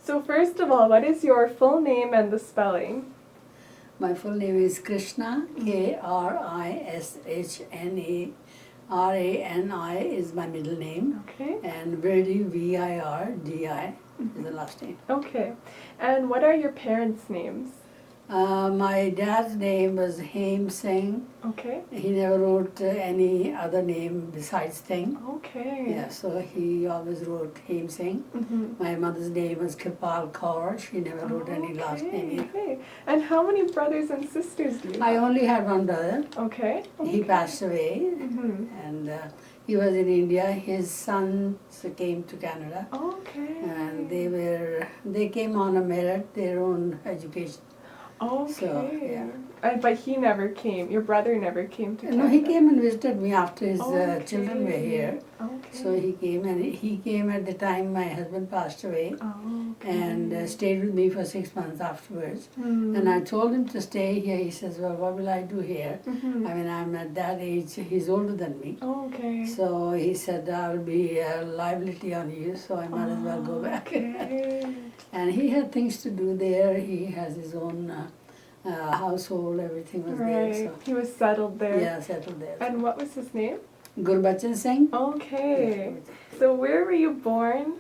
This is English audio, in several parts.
So first of all, what is your full name and the spelling? My full name is Krishna, Krishna. Rani is my middle name. Okay. And Virdi, Virdi is the last name. Okay. And what are your parents' names? My dad's name was Haim Singh. Okay. He never wrote any other name besides Singh. Okay. Yeah, so he always wrote Haim Singh. My mother's name was Kirpal Kaur. She never wrote any last name either. Okay. And how many brothers and sisters do you I have? only had one brother. Okay. He passed away, and he was in India. His sons came to Canada, Okay. and they came on a merit, their own education. Okay. So, yeah. But he never came. Your brother never came to Canada. No, he came and visited me after his children were here. Okay. So he came, and he came at the time my husband passed away, Okay. and stayed with me for 6 months afterwards. And I told him to stay here. He says, well, what will I do here? I mean, I'm at that age. He's older than me. Okay. So he said, I'll be a liability on you, so I might as well go back. Okay. And he had things to do there. He has his own household, everything was there. Right. So. He was settled there. Yeah, settled there. And what was his name? Gurbachan Singh. Okay. So where were you born?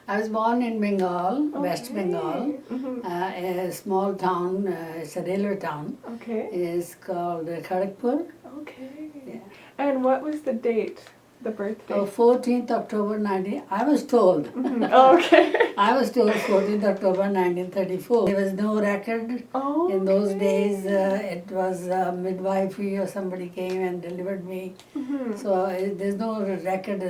I was born in Bengal, West Okay. Bengal, a small town, it's a railway town. Okay. It's called Kharagpur. Okay. Yeah. And what was the date? The birthday? 14th October 19, I was told. Okay. I was told 14th October 1934. There was no record. Oh. In those days, it was midwifery or somebody came and delivered me. So there's no record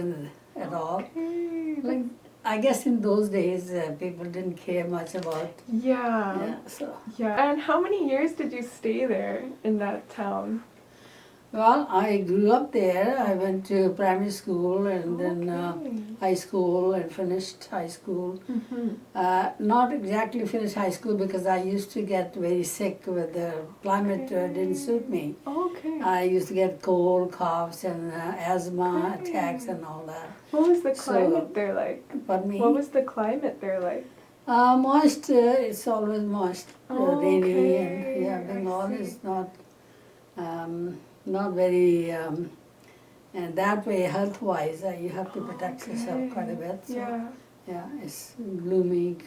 at all. Okay. Like, I guess in those days, people didn't care much about. Yeah. So. Yeah. And how many years did you stay there in that town? Well, I grew up there. I went to primary school and then high school and finished high school. Not exactly finished high school because I used to get very sick with the climate didn't suit me. Okay. I used to get cold, coughs and asthma attacks and all that. What was the So- climate there like? Pardon me? What was the climate there like? Moist, it's always moist, rainy, Okay, and yeah, I Bengal see. is not very, and that way health-wise, you have to protect yourself quite a bit. So, Yeah. it's gloomy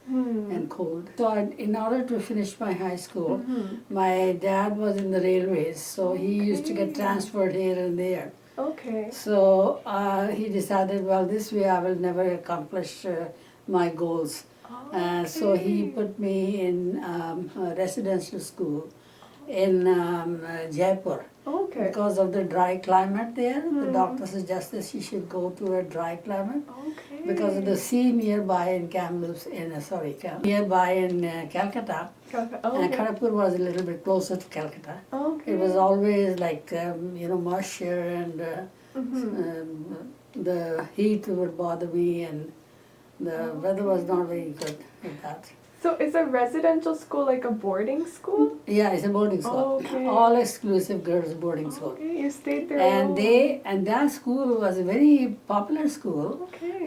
and cold. So in order to finish my high school, my dad was in the railways, so he used to get transferred here and there. Okay. So he decided, well, this way I will never accomplish my goals. So he put me in a residential school in Jaipur. Okay. Because of the dry climate there, the doctor suggested she should go to a dry climate. Okay. Because of the sea nearby in nearby in Calcutta. And Kharagpur was a little bit closer to Calcutta. Okay. It was always like, moisture and the heat would bother me and the weather was not very good with that. So is a residential school like a boarding school? Yeah, it's a boarding school. Okay. All exclusive girls boarding school. Okay, you stayed there And alone. that school was a very popular school. Okay.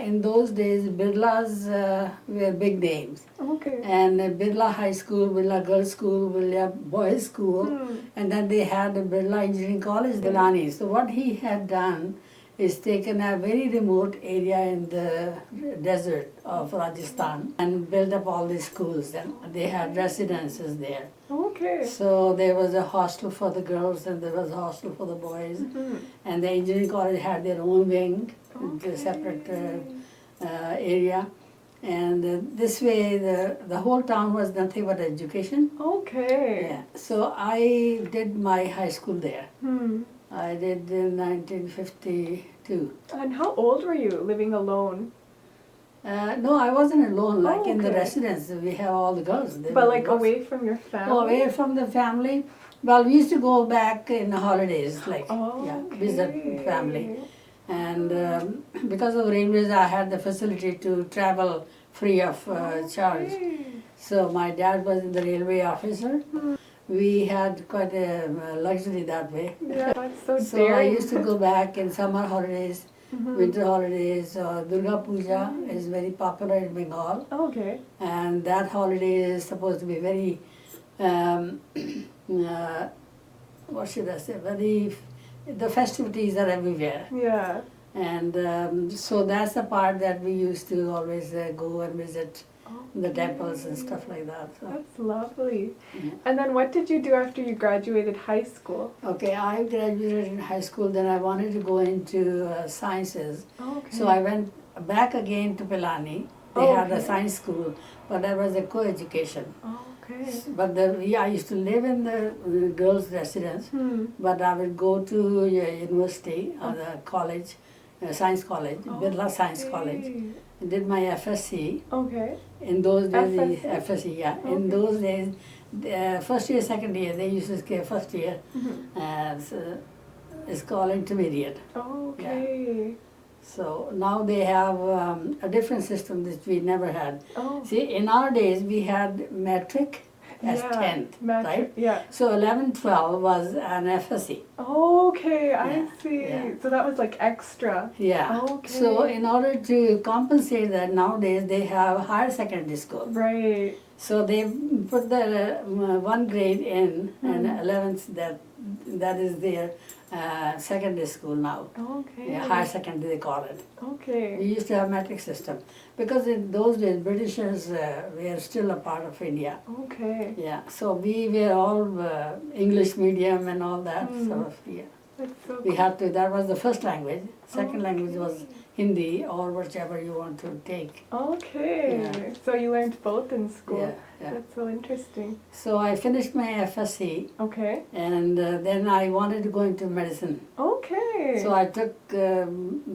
In those days, Birlas were big names. Okay. And Birla High School, Birla Girls School, Birla Boys School, and then they had the Birla Engineering College, Dilani. So what he had done is taken a very remote area in the desert of Rajasthan and built up all these schools, and they had residences there. Okay. So there was a hostel for the girls and there was a hostel for the boys. And the engineering college had their own wing, a separate area. And this way the whole town was nothing but education. Okay. Yeah. So I did my high school there. I did in 1952. And how old were you living alone? No, I wasn't alone. Like in the Okay. residence, we have all the girls. They But were like lots. away from your family? Oh, away from the family. Well, we used to go back in the holidays, like visit family. And because of railways, I had the facility to travel free of charge. So my dad was the railway officer. We had quite a luxury that way. Yeah, that's so So I daring. used to go back in summer holidays winter holidays. Durga Puja is very popular in Bengal, Oh, okay. and that holiday is supposed to be very, um, what should I say, very, the festivities are everywhere. Yeah. And so that's the part that we used to always go and visit the temples and stuff like that. So, That's lovely. yeah. And then what did you do after you graduated high school? Okay, I graduated in high school, then I wanted to go into sciences. Oh, okay. So I went back again to Pilani. They Oh, had a okay. science school, but that was a co-education. Oh, okay. But I used to live in the girls' residence, but I would go to university or the college, science college, Birla Science College. Okay. I did my FSc. Okay. In those days, FSc? FSc, yeah. Okay. In those days, first year, second year, they used to say first year. It's called intermediate. Okay. So now they have a different system that we never had. Oh. See, in our days, we had metric as Yeah, 10th, metric, right? yeah. So 11, 12 was an FSc. Okay, I Yeah, see. yeah. So that was like extra. Yeah. Okay. So in order to compensate that, nowadays they have higher secondary school. Right. So they put the one grade in, and 11th that is their secondary school now. Okay. Yeah, higher secondary they call it. We Okay. used to have metric system because in those days Britishers were still a part of India. Okay. Yeah, so we were all English medium and all that sort of. Yeah, That's so we cool. had to. That was the first language. Second language was Okay. Hindi or whichever you want to take. Okay. Yeah. So you learned both in school. Yeah, yeah. That's so interesting. So I finished my FSc, Okay. and then I wanted to go into medicine. Okay. So I took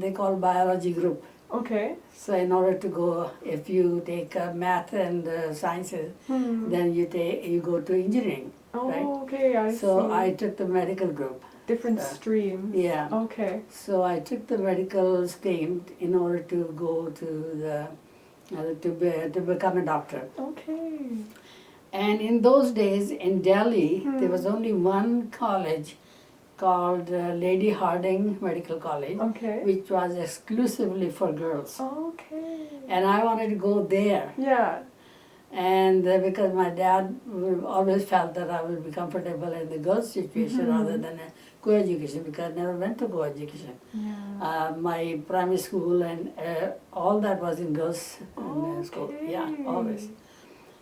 they call biology group. Okay. So in order to go, if you take math and sciences, then you go to engineering. Oh, right? okay. I So see. I took the medical group. Different streams. Yeah. Okay. So I took the medical stream in order to go to the to become a doctor. Okay. And in those days in Delhi, there was only one college called Lady Harding Medical College, Okay. which was exclusively for girls. Okay. And I wanted to go there. Yeah. And because my dad always felt that I will be comfortable in the girls' situation rather than a co-education, because I never went to co-education. Yeah. My primary school and all that was in girls' school. Yeah, always.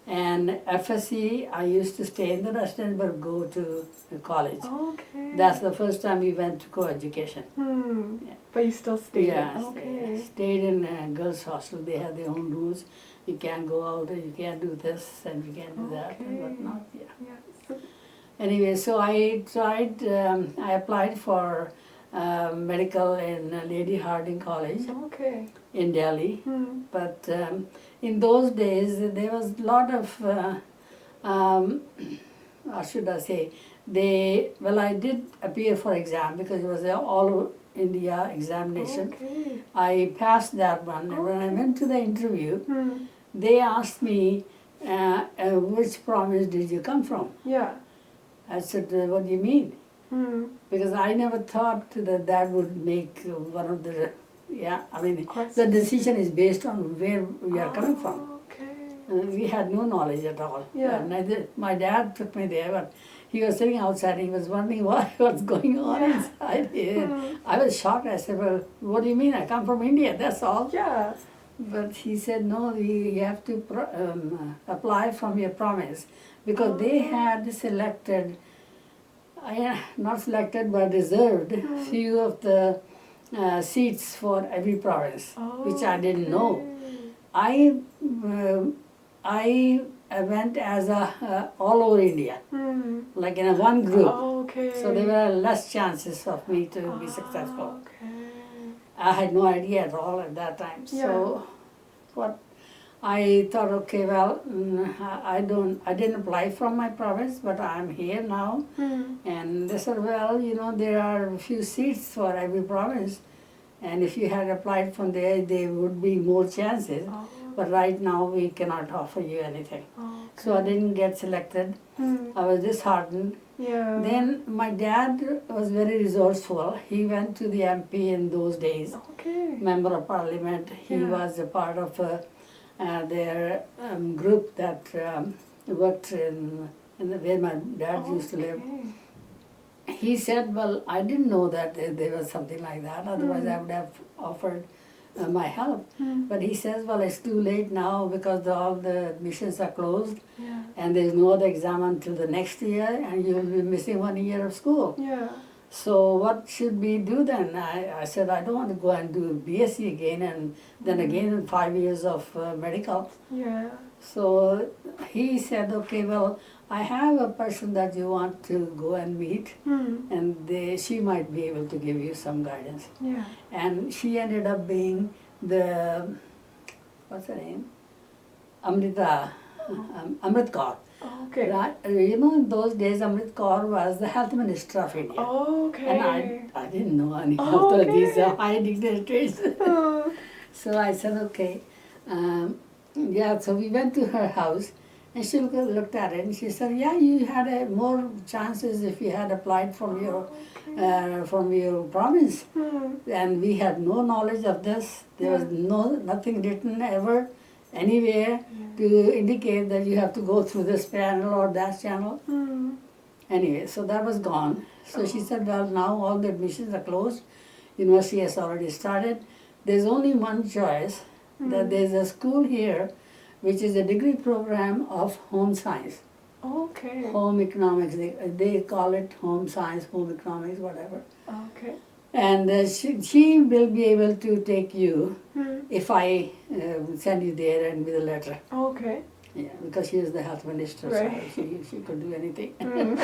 And FSC, I used to stay in the residence but go to the college. Okay. That's the first time we went to co-education. Yeah. But you still stayed. Yeah, Okay. stayed in a girls' hostel. They had their own rules. You can't go out, and you can't do this, and you can't do that, and Okay. whatnot. Yeah. Yeah. So, Anyway, so I tried. I applied for medical in Lady Harding College okay. in Delhi. Hmm. But in those days, there was a lot of, how should I say, I did appear for exam because it was an all India examination. Okay. I passed that one. And when I went to the interview, Hmm. they asked me, which province did you come from? Yeah. I said, what do you mean? Hmm. Because I never thought that would make one of the, the Questions. decision is based on where we are coming from. Okay. We had no knowledge at all. Yeah. Neither, my dad took me there, but he was sitting outside, he was wondering what's going on Yeah. inside here. I was shocked. I said, well, what do you mean? I come from India, that's all. Yeah. But he said, no, you have to apply from your province. Because they had selected, not selected, but reserved few of the seats for every province, which I didn't know. I went as all over India, like in a one group. Okay. So there were less chances of me to be successful. Okay. I had no idea at all at that time. So what I thought, okay, well, I didn't apply from my province, but I'm here now. And they said, well, there are a few seats for every province. And if you had applied from there would be more chances. But right now we cannot offer you anything. So I didn't get selected. I was disheartened. Yeah. Then my dad was very resourceful. He went to the MP in those days, Okay. Member of Parliament. He Yeah. was a part of their group that worked in where my dad used to live. Okay. He said, well, I didn't know that there was something like that, otherwise I Hmm. would have offered my help. Hmm. But he says, well, it's too late now because all the admissions are closed Yeah. and there's no other exam until the next year and you'll be missing 1 year of school. Yeah. So what should we do then? I said, I don't want to go and do BSc again and then again 5 years of medical. Yeah. So he said, okay, well, I have a person that you want to go and meet, Hmm. and she might be able to give you some guidance. Yeah. And she ended up being the, what's her name? Amrita, Amrit Kaur. Okay. Right? You know, in those days, Amrit Kaur was the health minister of India. Okay. And I didn't know any of these Okay. high dignitaries. Oh. So I said, okay. Yeah, so we went to her house and she looked at it and she said, yeah, you had more chances if you had applied from your province. Hmm. And we had no knowledge of this. There was nothing written ever anywhere to indicate that you have to go through this channel or that channel. Hmm. Anyway, so that was gone. So she said, well, now all the admissions are closed. University has already started. There's only one choice, that there's a school here which is a degree program of home science, Okay. home economics. They call it home science, home economics, whatever. Okay. And she will be able to take you Hmm. if I send you there and with a letter. Okay. Yeah, because she is the health minister, Right. so she could do anything. Hmm.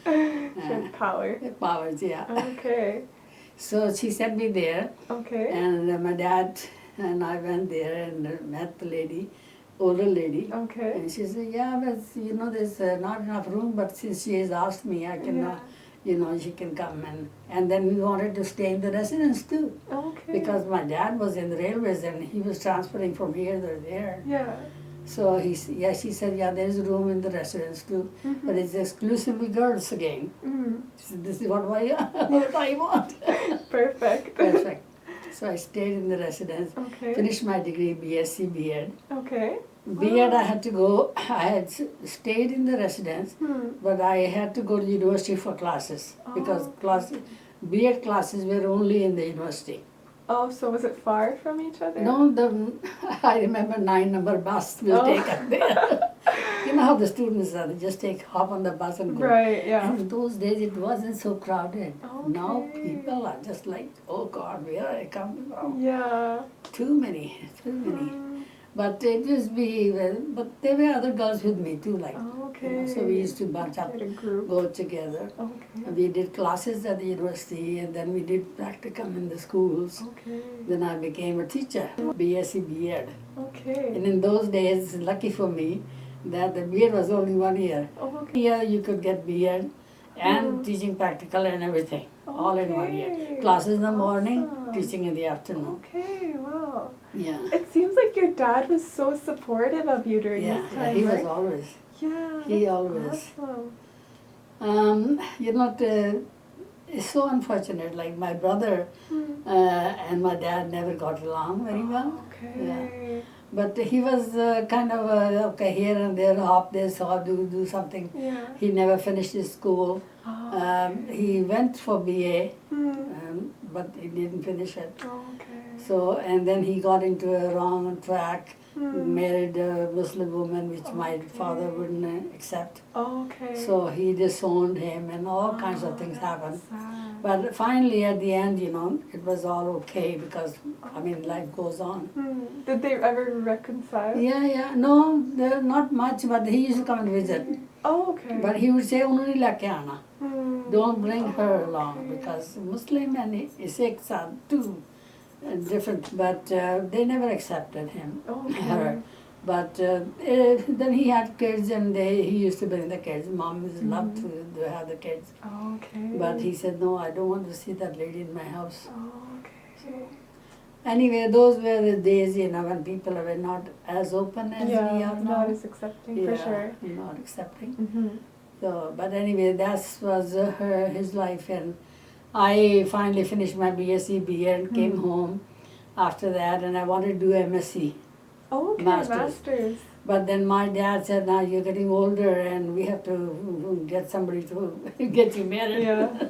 She had power. Powers, yeah. Okay. So she sent me there, Okay. and my dad and I went there and met the lady, older lady. Okay. And she said, yeah, but there's not enough room, but since she has asked me, I can, she can come. And then we wanted to stay in the residence too, Okay. because my dad was in the railways and he was transferring from here to there. Yeah. So she said, yeah, there's room in the residence too, but it's exclusively girls again. Mm. So this is what I want. Perfect. Perfect. So I stayed in the residence, Okay. finished my degree, BSc, B.Ed. Okay. B.Ed I had to go, I had stayed in the residence, Hmm. but I had to go to university for classes, because Oh. B.Ed classes were only in the university. Oh, so was it far from each other? No, I remember 9-number bus will take us there. You know how the students are, they just hop on the bus and go. Right, yeah. And in those days it wasn't so crowded. Now Okay. people are just like, oh God, where are I coming from? Yeah. Too many. Mm. But but there were other girls with me too, like, Okay. so we used to bunch up, Had a group. go together. Okay. We did classes at the university and then we did practicum in the schools. Okay. Then I became a teacher, BSc, B.Ed. Okay. And in those days, lucky for me, that the B.Ed was only 1 year. Oh, okay. Here you could get B.Ed and teaching practical and everything, all in 1 year. Okay. Classes in the morning, Awesome. teaching in the afternoon. Okay, wow. Yeah. It seems like your dad was so supportive of you during Yeah, this time, he was right? always. Yeah. He that's always. Awesome. It's so unfortunate. Like my brother and my dad never got along very well. Okay. But he was kind of okay here and there, hop this or do something. Yeah. He never finished his school. Oh, He went for BA, Hmm. but he didn't finish it. Okay. So and then he got into a wrong track. Hmm. Married a Muslim woman, which my father wouldn't accept. Okay. So he disowned him, and all kinds of things happened. Sad. But finally, at the end, it was all okay because, life goes on. Did they ever reconcile? Yeah. No, not much, but he used to come and visit. Oh, okay. But he would say, "Unnu nahi leke aana. Hmm. Don't bring her along," Okay. because Muslim and Sikhs are too different. But they never accepted him, Okay. her. But then he had kids, and he used to bring the kids. Mom loved to have the kids. Okay. But he said, no, I don't want to see that lady in my house. Okay. Anyway, those were the days, when people were not as open as we Yeah, are now. not as accepting for sure. Not accepting. Mm-hmm. So, but anyway, that was his life, and I finally finished my BSc BA, came home after that, and I wanted to do MSc, Oh, okay, masters. But then my dad said, "Now you're getting older, and we have to get somebody to get you married." Yeah.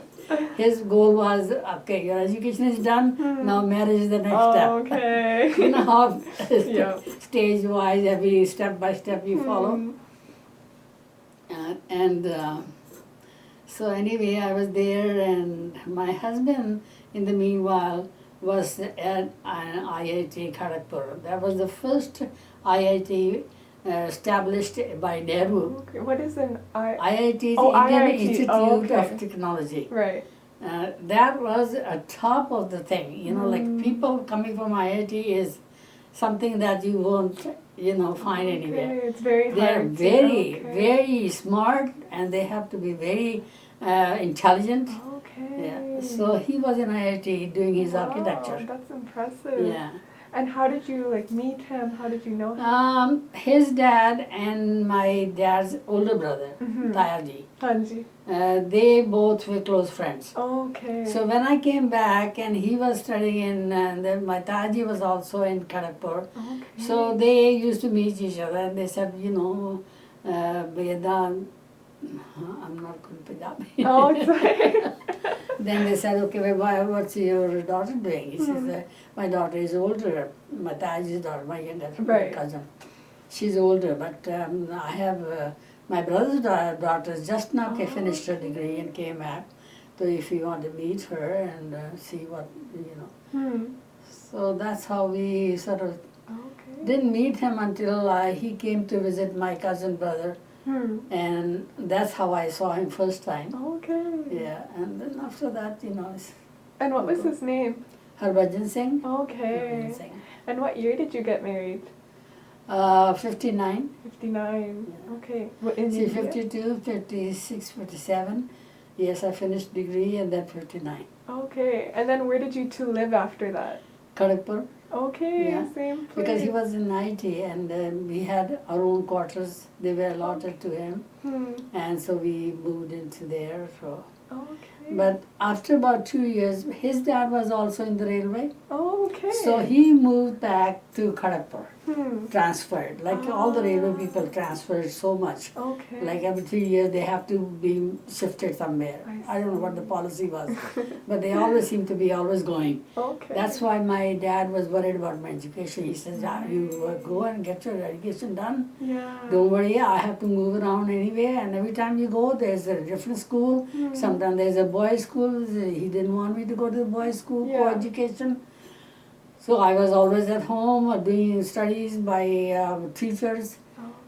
His goal was, okay, your education is done, now marriage is the next step. Okay. You know how Yeah. stage-wise, every step by step you follow. So anyway, I was there, and my husband, in the meanwhile, was at an IIT Kharagpur. That was the first IIT established by Nehru. Okay. What is an IIT is Oh, Indian IIT. Institute Oh, okay. of Technology. Right. That was a top of the thing. You know, like people coming from IIT is something that you won't, find anywhere. Okay, it's very hard. They're very, okay. very smart, and they have to be very intelligent. Okay. Yeah. So he was in IIT doing his architecture. That's impressive. Yeah. And how did you meet him? How did you know him? His dad and my dad's older brother, Tayaji, Hanji. they both were close friends. Okay. So when I came back and he was studying in, my Tayaji was also in Kharagpur. Okay. So they used to meet each other, and they said, Veda, I'm not good Punjabi. Oh, it's right. Then they said, okay, well, what's your daughter doing? He says, my daughter is older. My Tayaji's daughter, my younger cousin. She's older, but I have my brother's daughter just now finished her degree and came back. So if you want to meet her and see what, So that's how we sort of didn't meet him until he came to visit my cousin brother. And that's how I saw him first time. Okay. Yeah, and then after that, And what was his name? Harbhajan Singh. Okay. Harbhajan Singh. And what year did you get married? 59. 59. Yeah. Okay. What, in See, India? 52, 56, 57. Yes, I finished degree and then 59. Okay. And then where did you two live after that? Kharagpur. Okay, Yeah. same place. Because he was in IT and we had our own quarters. They were allotted to him. And so we moved into there. So. Okay. But after about 2 years, his dad was also in the railway. Okay. So he moved back to Kharagpur, transferred. Like all the railway people transferred so much. Okay. Like every 3 years they have to be shifted somewhere. I don't know what the policy was, but they always seem to be always going. Okay. That's why my dad was worried about my education. He says, you go and get your education done. Yeah. Don't worry, I have to move around anyway, and every time you go, there's a different school. Sometimes there's a boys' school. He didn't want me to go to the boys' school for education. So I was always at home doing studies by teachers.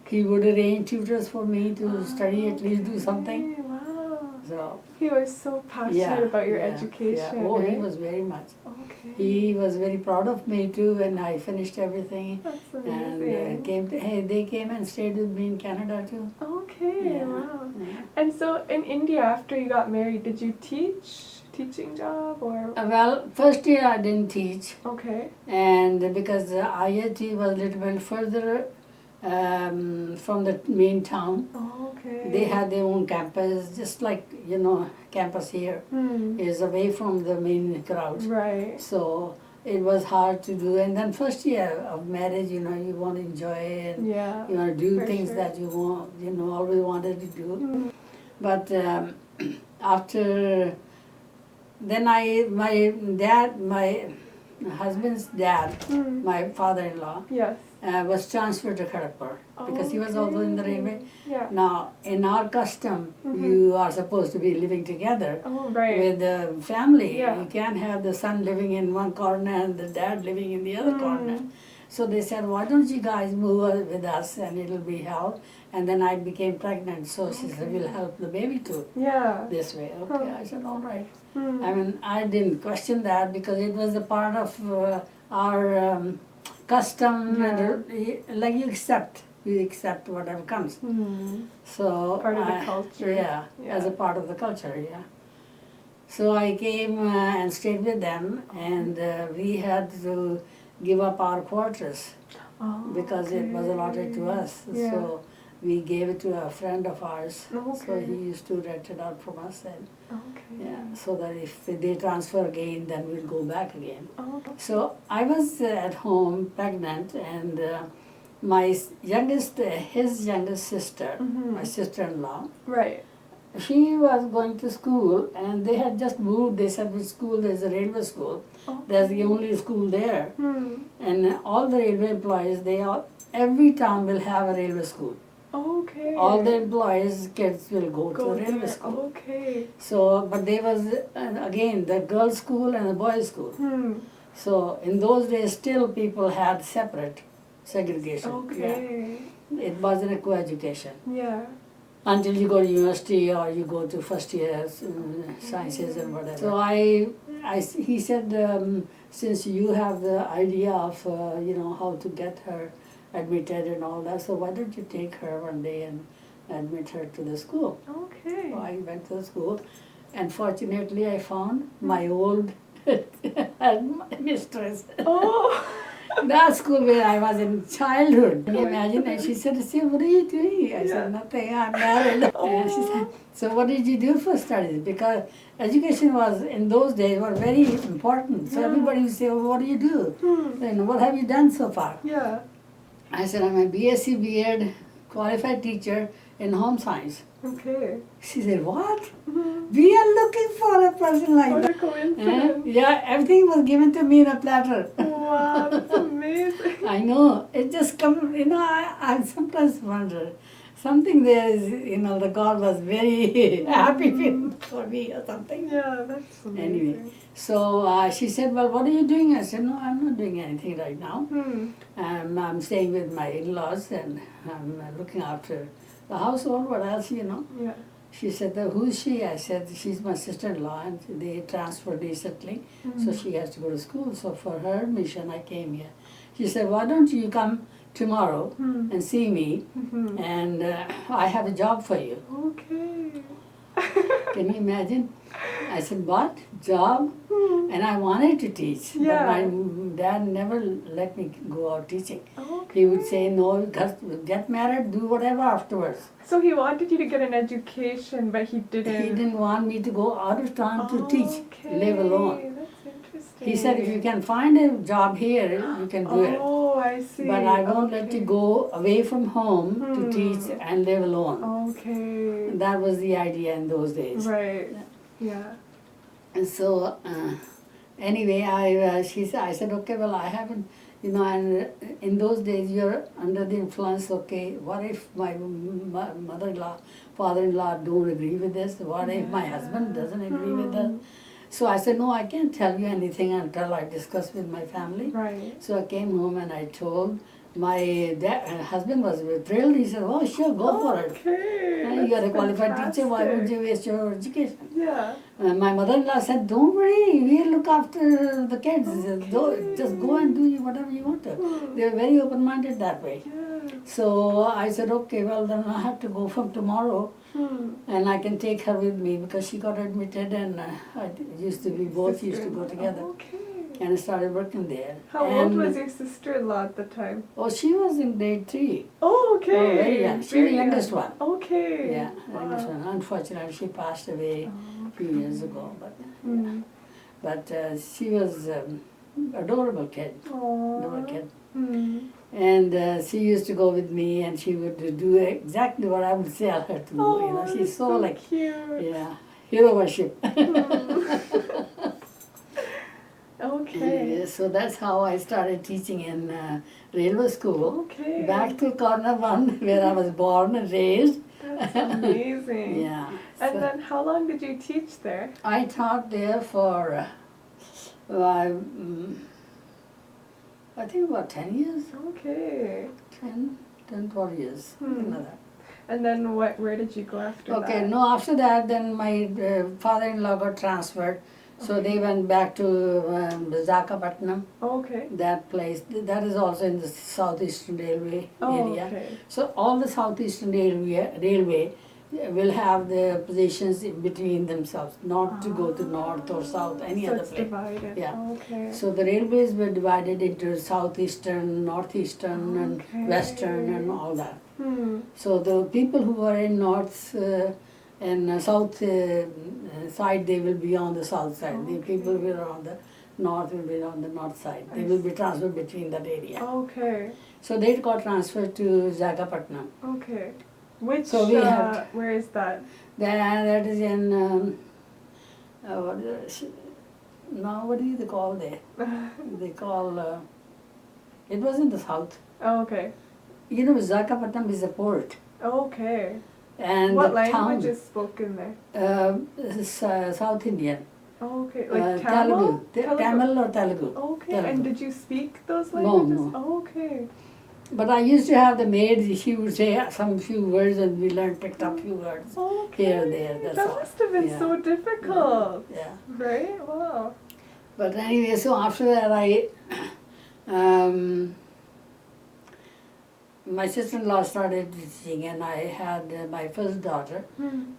He would arrange tutors for me to study, at least do something. Wow. So He was so passionate about your education. Oh, he right? was very much. Okay. He was very proud of me too, and I finished everything. That's And amazing. they came and stayed with me in Canada too. Okay, Yeah. wow. Yeah. And so in India, after you got married, did you teaching job or? Well, first year I didn't teach, Okay. and because the IIT was a little bit further from the main town, Okay. they had their own campus, just like, campus here is away from the main crowd. Right. So it was hard to do. And then first year of marriage, you want to enjoy and Yeah. you want to do for things sure. that you want, always wanted to do. But after, then my husband's dad, my father-in-law, Yes. Was transferred to Kharagpur because he was also in the railway. Yeah. Now, in our custom, you are supposed to be living together Oh, right. with the family. Yeah. You can't have the son living in one corner and the dad living in the other corner. So they said, why don't you guys move with us and it'll be help. And then I became pregnant, so she said, we'll help the baby too. Yeah. This way. Okay, I said, all right. Hmm. I mean, I didn't question that because it was a part of our custom, and like you accept whatever comes. So Part of the culture. Yeah, as a part of the culture, yeah. So I came and stayed with them, and we had to give up our quarters Oh, because it was allotted to us. Yeah. So we gave it to a friend of ours. So Okay. he used to rent it out from us, and Okay. yeah, so that if they transfer again, then we'll go back again. Okay. So I was at home pregnant, and my his youngest sister, my sister-in-law, Right. she was going to school, and they had just moved. They said, which school? There's a railway school. That's the only school there. And all the railway employees, every town will have a railway school. Okay. All the employees' kids will go to the railway there. school. Okay. So, but there was, again, the girls' school and the boys' school. So, in those days, still people had separate segregation. Okay. Yeah. It wasn't a co-education. Yeah. Until you go to university or you go to first year sciences and whatever. So he said, since you have the idea of, how to get her admitted and all that, so why don't you take her one day and admit her to the school? Okay. So I went to the school, and fortunately I found my old mistress. Oh. That school where I was in childhood. Can you imagine? And she said, what are you doing? I said, nothing, I'm married. And she said, so what did you do for studies? Because education was, in those days, was very important. So everybody would say, what do you do? And what have you done so far? Yeah. I said, I'm a BSc B.Ed qualified teacher in home science. Okay. She said, what? We are looking for a person like What a that. coincidence. Yeah, everything was given to me in a platter. Wow, that's amazing. I know. It just comes, I sometimes wonder. Something there is, the God was very happy for me or something. Yeah, that's amazing. Anyway, so she said, well, what are you doing? I said, no, I'm not doing anything right now. I'm staying with my in-laws, and I'm looking after the household. What else, Yeah. She said, who's she? I said, she's my sister-in-law, and they transferred recently, so she has to go to school. So for her admission, I came here. She said, why don't you come tomorrow and see me, and I have a job for you. Okay. Can you imagine? I said, what? Job? And I wanted to teach, Yeah. but my dad never let me go out teaching. Okay. He would say, no, get married, do whatever afterwards. So he wanted you to get an education, but he didn't. He didn't want me to go out of town to teach, live alone. That's interesting. He said, if you can find a job here, you can do it. Oh, I see. But I won't let you go away from home to teach and live alone. Okay. That was the idea in those days. Right. Yeah. And so, anyway, I said, okay, well, I haven't, and in those days you're under the influence, okay, what if my mother-in-law, father-in-law don't agree with this? What if my husband doesn't agree with this? So I said, no, I can't tell you anything until I discuss with my family. Right. So I came home and I told my husband was thrilled. He said, oh, sure, go for it. Okay. You're a qualified teacher, why would fantastic. you waste your education? Yeah. My mother-in-law said, don't worry, we'll look after the kids. Just go and do whatever you want to. They were very open-minded that way. Yeah. So I said, okay, well, then I have to go from tomorrow. And I can take her with me because she got admitted, and we both used to go together. Okay. And I started working there. How old was your sister-in-law at the time? Oh, she was in grade 3. Oh, okay. Oh, very young. She's the Very youngest young. one. Okay. Yeah, Wow. youngest one. Unfortunately, she passed away a few years ago. But she was adorable kid. Adorable kid. And she used to go with me, and she would do exactly what I would tell her to do. Oh, She's so like, cute. yeah, hero worship. Okay. So that's how I started teaching in railway school. Okay. Back to Corner 1, where I was born and raised. That's amazing. Yeah. And So then how long did you teach there? I taught there for, I think about 10 years. Okay. 12 years. Something like that. And then where did you go after that? Okay, no, after that, then my father-in-law got transferred. So they went back to Visakhapatnam, Okay. that place. That is also in the Southeastern Railway area. Okay. So all the Southeastern Railway will have the positions in between themselves, not to go to north or south, any So other it's place. divided. Yeah. Okay. So the railways were divided into southeastern, northeastern, and western, and all that. So the people who are in north and south side, they will be on the south side. The people who are on the north will be on the north side. They will be transferred between that area. Okay. So they got transferred to Visakhapatnam. Okay. Which, So we have where is that? that is in, what do they call there? They call, it was in the south. Oh, okay. You know, Visakhapatnam is a port. Okay. And What the language town, is spoken there? South Indian. Okay. Like Tamil? Telugu. Tamil or Telugu. Okay. Telugu. And did you speak those No, languages? no. Okay. But I used to have the maid, she would say some few words and we learned, picked up few words Okay. here, there, that's That all. must have been Yeah. so difficult. Yeah. Right? Wow. But anyway, so after that my sister-in-law started teaching and I had my first daughter,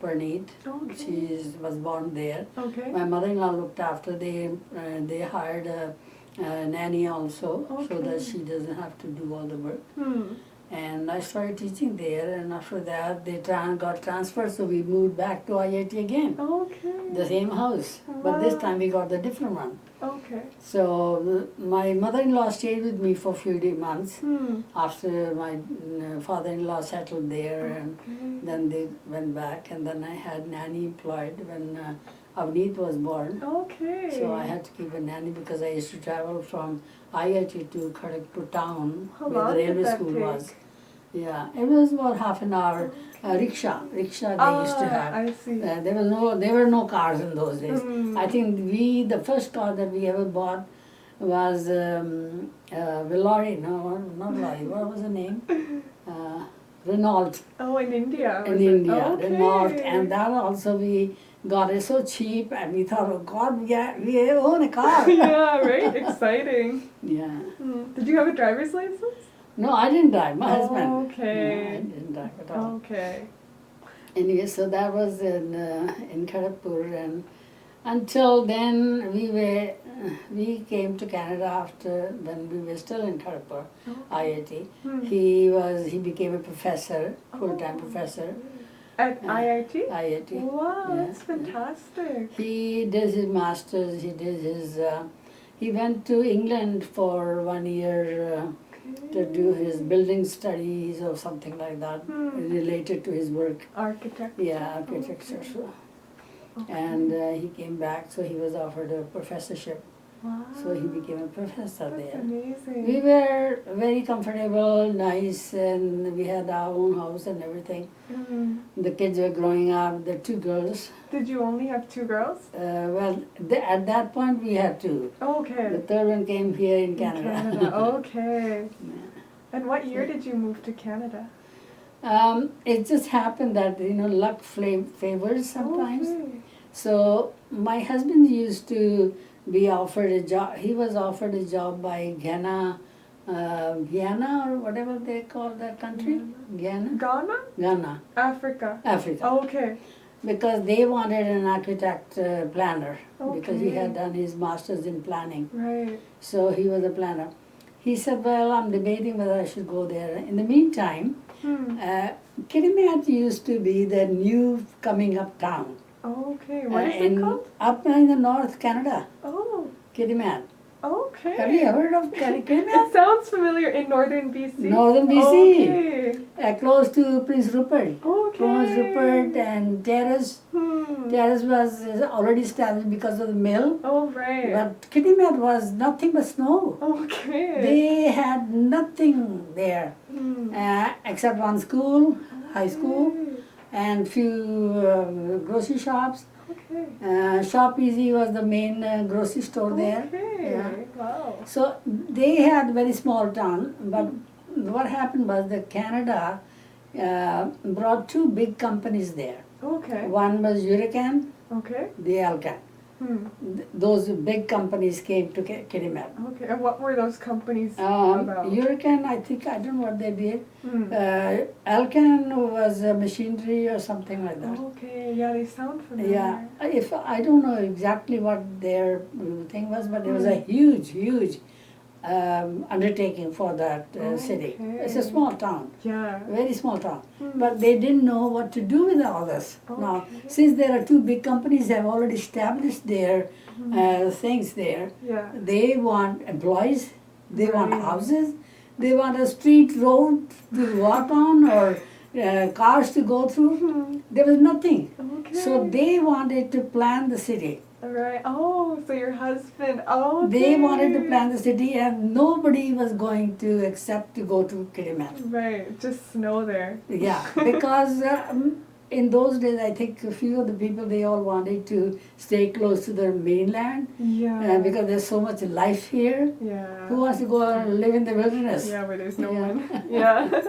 Parneet. Okay. She was born there. Okay. My mother-in-law looked after, they hired a nanny also, so that she doesn't have to do all the work. And I started teaching there, and after that they got transferred, so we moved back to IIT again, Okay. the same house. But this time we got the different one. Okay. So my mother-in-law stayed with me for a few months after my father-in-law settled there, and then they went back, and then I had nanny employed when Avneet was born. Okay. So I had to keep a nanny because I used to travel from IIT to Kharagpur town, How where long the did railway that school take? was. Yeah, it was about half an hour. Rickshaw they used to have. I see. There were no cars in those days. I think the first car that we ever bought was Villari, no, not Villari, what was the name? Renault. Oh, in India. In was it? India, Okay. Renault, and that also we got it so cheap, and we thought, oh God, we own a car. Yeah, right? Exciting. Yeah. Did you have a driver's license? No, I didn't drive. My husband. Okay. No, I didn't drive at all. Okay. Anyway, so that was in Kharagpur, and until then we came to Canada after when we were still in Kharagpur, IIT. He became a professor, full-time professor. At IIT? IIT. Wow, Yeah, that's fantastic. He did his masters. He went to England for 1 year to do his building studies or something like that, related to his work. Architect. Yeah, architecture. So. And he came back, so he was offered a professorship. Wow. So he became a professor That's there. amazing. We were very comfortable, nice, and we had our own house and everything. The kids were growing up, the two girls. Did you only have two girls? At that point we had two. Okay. The third one came here in Canada. Okay. And what year did you move to Canada? It just happened that, luck favors sometimes. Okay. So my husband used to be offered a job. He was offered a job by Guyana or whatever they call that country. Ghana. Africa. Okay. Because they wanted an architect planner, because he Okay. had done his master's in planning. Right. So he was a planner. He said, well, I'm debating whether I should go there. In the meantime, Kitimat used to be the new coming up town. Okay. What is it called? Up in the North Canada. Oh. Kitimat. Okay. Have you heard of Kitimat? It sounds familiar in northern BC. Northern BC. Okay. Close to Prince Rupert. Okay. Prince Rupert and Terrace. Terrace was already established because of the mill. Oh, right. But Kitimat was nothing but snow. Okay. They had nothing there except one school, high school, and few grocery shops. Okay. Shop Easy was the main grocery store there. Okay. Yeah. Wow. So they had very small town, but what happened was that Canada brought two big companies there. Okay. One was Hurricane, Okay. the Alcan. Those big companies came to Kirimat. Okay, and what were those companies about? Hurricane, I think, I don't know what they did. Alcan was machinery or something like that. Okay, yeah, they sound familiar. Yeah, if I don't know exactly what their thing was, but it was a huge undertaking for that city. It's a small town. Yeah. Very small town. But they didn't know what to do with all this. Now, since there are two big companies that have already established their things there, Yeah. they want employees, they want houses, they want a street road to walk on or cars to go through. There was nothing. Okay. So they wanted to plan the city. Right. Oh, so your husband. Oh. They wanted to plan the city and nobody was going to accept to go to Kirimat. Right. Just snow there. Yeah, because in those days I think a few of the people, they all wanted to stay close to the mainland. Yeah. Because there's so much life here. Yeah. Who wants to go and live in the wilderness? Yeah, where there's no Yeah. one. Yeah.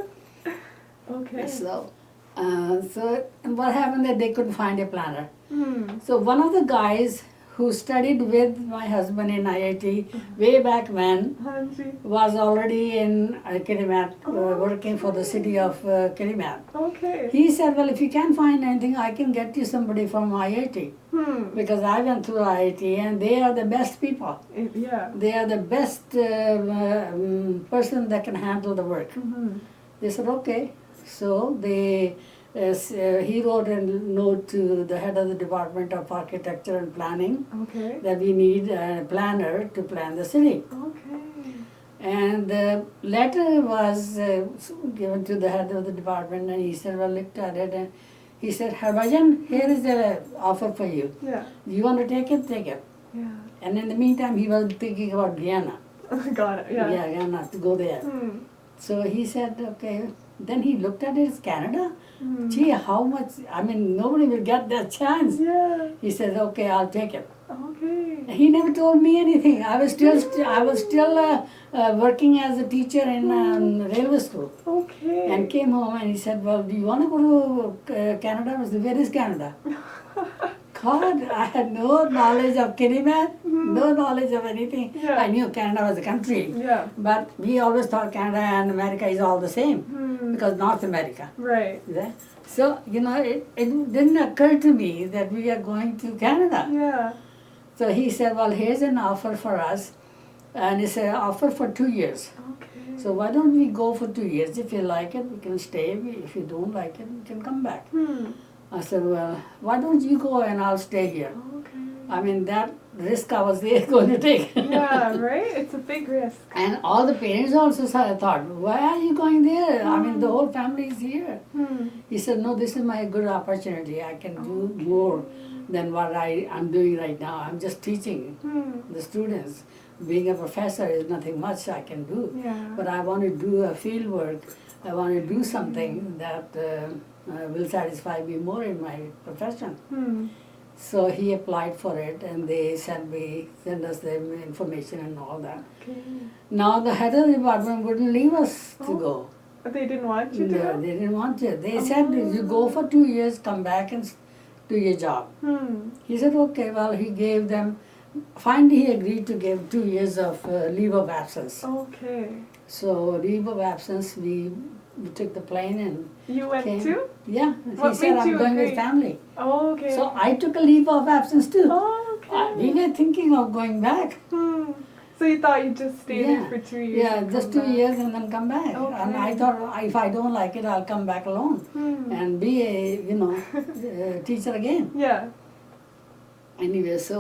Okay. So and what happened that they couldn't find a planner. So one of the guys who studied with my husband in IIT way back when Hanji. was already in Kirimat, working for the city of Kirimat. Okay. He said, well, if you can't find anything, I can get you somebody from IIT. Because I went through IIT and they are the best people. Yeah. They are the best person that can handle the work. They said, okay. So he wrote a note to the head of the Department of Architecture and Planning Okay. that we need a planner to plan the city. Okay. And the letter was given to the head of the department and he said, well, looked at it and he said, Harbhajan, here is the offer for you. Yeah. Do you want to take it? Take it. Yeah. And in the meantime, he was thinking about Guyana. Got it. Yeah. Yeah, Guyana, to go there. So he said, okay. Then he looked at it as Canada. Gee, how much? I mean, nobody will get that chance. Yeah. He said, okay, I'll take it. Okay. He never told me anything. I was still working as a teacher in railway school. Okay. And came home and he said, well, do you want to go to Canada? I said, where is Canada? God, I had no knowledge of Kirimat, no knowledge of anything. Yeah. I knew Canada was a country. Yeah. But we always thought Canada and America is all the same because North America. Right. Yeah. So, it didn't occur to me that we are going to Canada. Yeah. So he said, well, here's an offer for us. And it's an offer for 2 years. Okay. So why don't we go for 2 years? If you like it, we can stay. If you don't like it, we can come back. I said, well, why don't you go and I'll stay here? Okay. I mean, that risk I was there going to take. Yeah, right? It's a big risk. And all the parents also thought, why are you going there? I mean, the whole family is here. He said, no, this is my good opportunity. I can do more than what I'm doing right now. I'm just teaching the students. Being a professor is nothing much I can do. Yeah. But I want to do a field work. I want to do something that will satisfy me more in my profession. So he applied for it and they sent us the information and all that. Okay. Now the head of the department wouldn't leave us to go. But they didn't want you to No, go? they didn't want to. They said, you go for 2 years, come back and do your job. He said, okay, well, he gave them, finally he agreed to give 2 years of leave of absence. Okay. So leave of absence, we took the plane and You went came. too? Yeah, What he said, made I'm you going agree? with family. Oh, okay. So I took a leave of absence too. Oh, okay. We were thinking of going back. So you thought you'd just stay there for 2 years? Yeah, and just come 2 back. years and then come back. And I Okay. thought, if I don't like it, I'll come back alone and be a, teacher again. Yeah. Anyway, so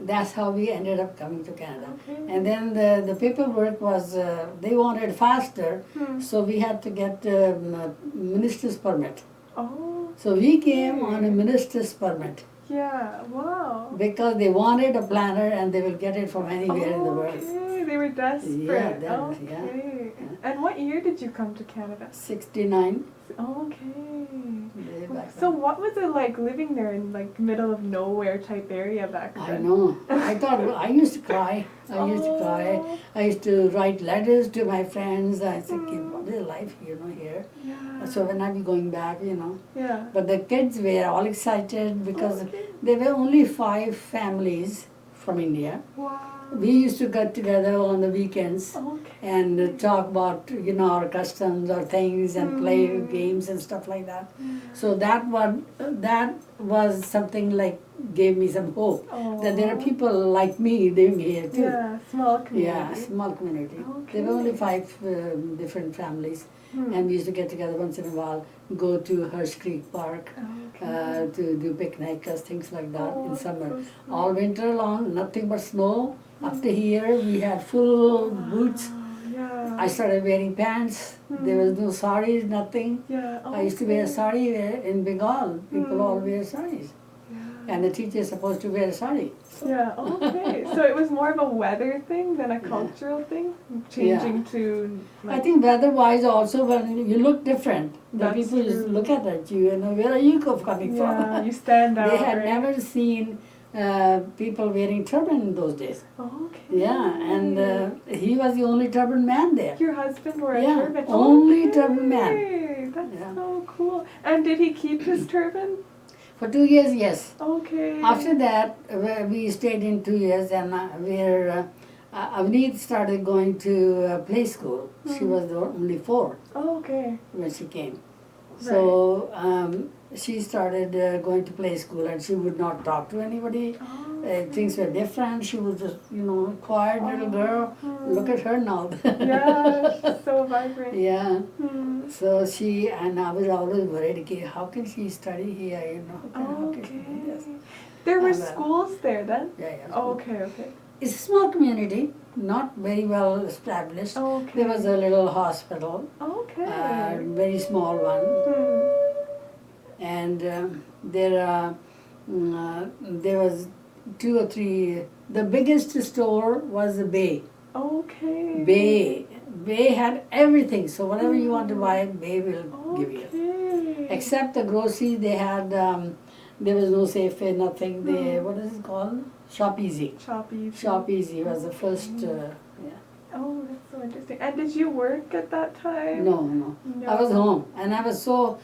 that's how we ended up coming to Canada. Okay. And then the paperwork was, they wanted faster, so we had to get minister's permit. Oh. So we came on a minister's permit Yeah. Wow. because they wanted a planner and they will get it from anywhere in the world. Okay. They were desperate. Yeah, okay. yeah. And what year did you come to Canada? 69. Okay. Way back So then. what was it like living there in like middle of nowhere type area back then? I know. I thought, I used to cry. I used to cry. Oh. I used to write letters to my friends. I said, what is life, here? Yeah. So when I be going back, Yeah. But the kids were all excited because Okay. there were only 5 families from India. Wow. We used to get together on the weekends Okay. and talk about, our customs or things and play Mm. games and stuff like that. Yeah. So that was something like gave me some hope that there are Aw. people like me living here too. Yeah, small community. Yeah, small community. Okay. There were only 5 different families, Hmm. and we used to get together once in a while, go to Hirsch Creek Park Okay. to do picnics, things like that Oh, in summer. so sweet. All winter long, nothing but snow. Up to here, we had full boots. Yeah. I started wearing pants. There was no saris, nothing. Yeah. I used to wear a okay. sari in Bengal. People all wear saris. Yeah. And the teacher is supposed to wear a sari. Yeah, okay. So it was more of a weather thing than a cultural thing? Changing to I think weather-wise also, when you look different, the That's people just true. look at you and where are you coming yeah, from? you stand out. They had right? never seen people wearing turban in those days. Okay. Yeah, and he was the only turban man there. Your husband wore a Yeah, turban? only Okay. turban man. That's Yeah. so cool. And did he keep his turban? For 2 years, yes. Okay. After that, we stayed in 2 years, and Avneet started going to play school. She was only 4 Okay. when she came. So she started going to play school, and she would not talk to anybody. Things were different. She was just, quiet little girl. Look at her now. Yeah, she's so vibrant. Yeah. Hmm. So and I was always worried, okay, how can she study here, how can she do this? Okay. There were And, schools there then? Yeah. Okay, okay. It's a small community, not very well established. Okay. There was a little hospital, Okay. very small one, and there was 2 or 3. The biggest store was the Bay. Okay. Bay had everything, so whatever you want to buy, Bay will give you. Okay. Except the groceries, they had, there was no Safeway, nothing. What is it called? Shop Easy. Choppy. Shop Easy was the first, Oh, that's so interesting. And did you work at that time? No. I was home, and I was so,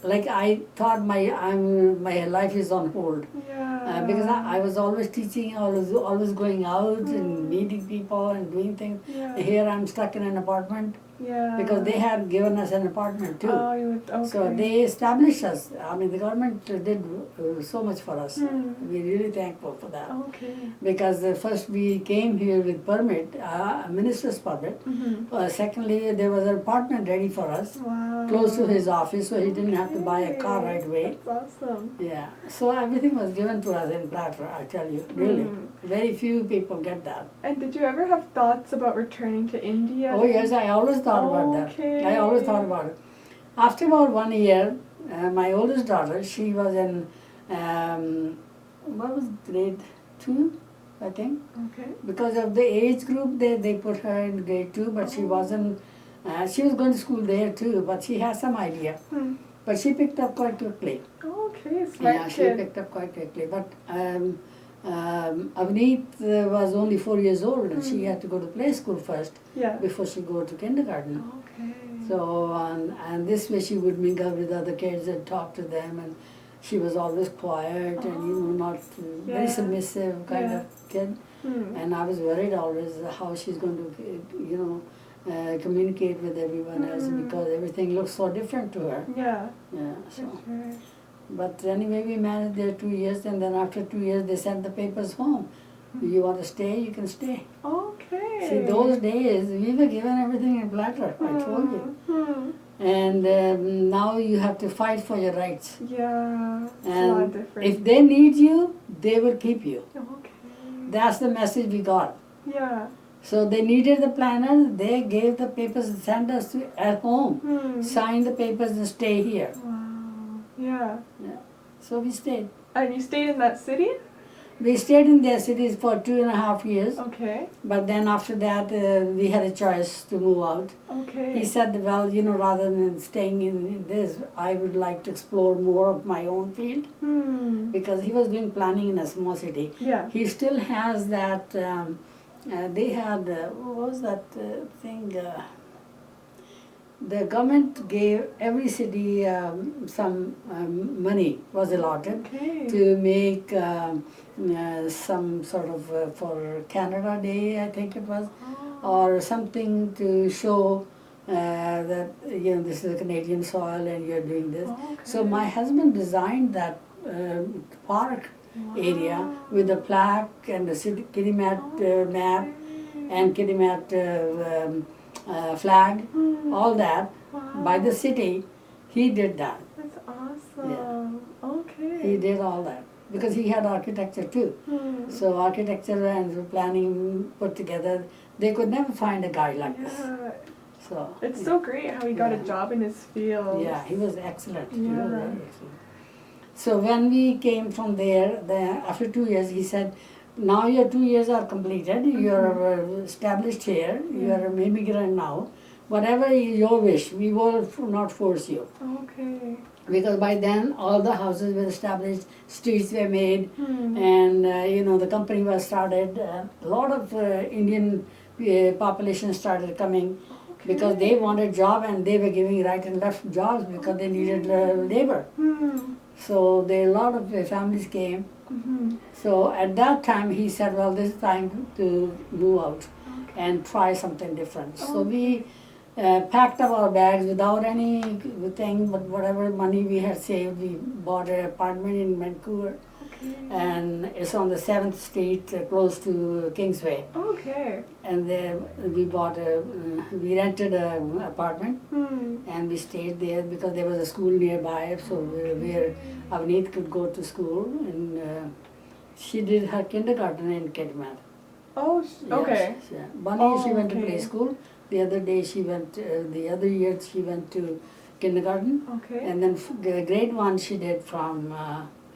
I thought my life is on hold. Yeah. Because I was always teaching, I was always going out and meeting people and doing things. Yeah. Here I'm stuck in an apartment Yeah. because they had given us an apartment too. Oh, you would, okay. So they established us. I mean, the government did so much for us. We're really thankful for that. Okay. Because first we came here with permit, a minister's permit. Secondly, there was an apartment ready for us, Wow. close to his office, so he didn't have to buy a car right away. That's awesome. Yeah, so everything was given to us in platter, I tell you, really. Very few people get that. And did you ever have thoughts about returning to India? Oh yes, I always thought about that. I always thought about it. After about 1 year, my oldest daughter, she was in, what was grade 2, I think. Okay. Because of the age group, they put her in grade 2, but she wasn't, she was going to school there too, but she had some idea. But she picked up quite quickly. Okay, smart Yeah, she kid. picked up quite quickly. But Avneet was only 4 years old, and she had to go to play school first Yeah. before she go to kindergarten. Okay. So, and this way she would mingle with other kids and talk to them, and she was always quiet and, not very submissive kind of kid. And I was worried always how she's going to, communicate with everyone else because everything looks so different to her. Yeah. Yeah, so. Sure. But anyway, we managed there 2 years, and then after 2 years, they sent the papers home. You want to stay, you can stay. Okay. See, those days, we were given everything in platter, I told you. And now you have to fight for your rights. Yeah, it's a lot And different. if they need you, they will keep you. Okay. That's the message we got. Yeah. So they needed the planner, they gave the papers and sent us at home. Sign the papers and stay here. Wow. Yeah. Yeah. So we stayed. And you stayed in that city? We stayed in their cities for 2.5 years. Okay. But then after that, we had a choice to move out. Okay. He said, well, rather than staying in this, I would like to explore more of my own field. Because he was doing planning in a small city. Yeah. He still has that, they had, what was that thing? The government gave every city some money was allotted Okay. to make some sort of for Canada Day, I think it was, or something to show that this is a Canadian soil and you're doing this. Okay. So my husband designed that park area with a plaque and a city kitty mat map and kitty mat flag, all that by the city. He did that. That's awesome. Okay. He did all that because he had architecture too. So architecture and planning put together, they could never find a guy like this. So it's so great how he got a Yeah. job in his field. Yeah, he was excellent. He was Yeah. very excellent. So when we came from there, after 2 years, he said, now your 2 years are completed, you're established here, you're an immigrant now. Whatever is your wish, we will not force you. Okay. Because by then all the houses were established, streets were made, and the company was started. A lot of Indian population started coming because they wanted job and they were giving right and left jobs because they needed labor. So a lot of families came. So at that time he said, well, this is time to move out and try something different. So we packed up our bags without anything but whatever money we had saved. We bought an apartment in Vancouver, and it's on the 7th Street, close to Kingsway. Okay. And then we we rented an apartment, and we stayed there because there was a school nearby, so where Avneet could go to school, and she did her kindergarten in Kitimat. Oh, okay. Yeah. One year she went to Okay. preschool. The other day she went. The other year she went to kindergarten, Okay. and then grade 1 she did from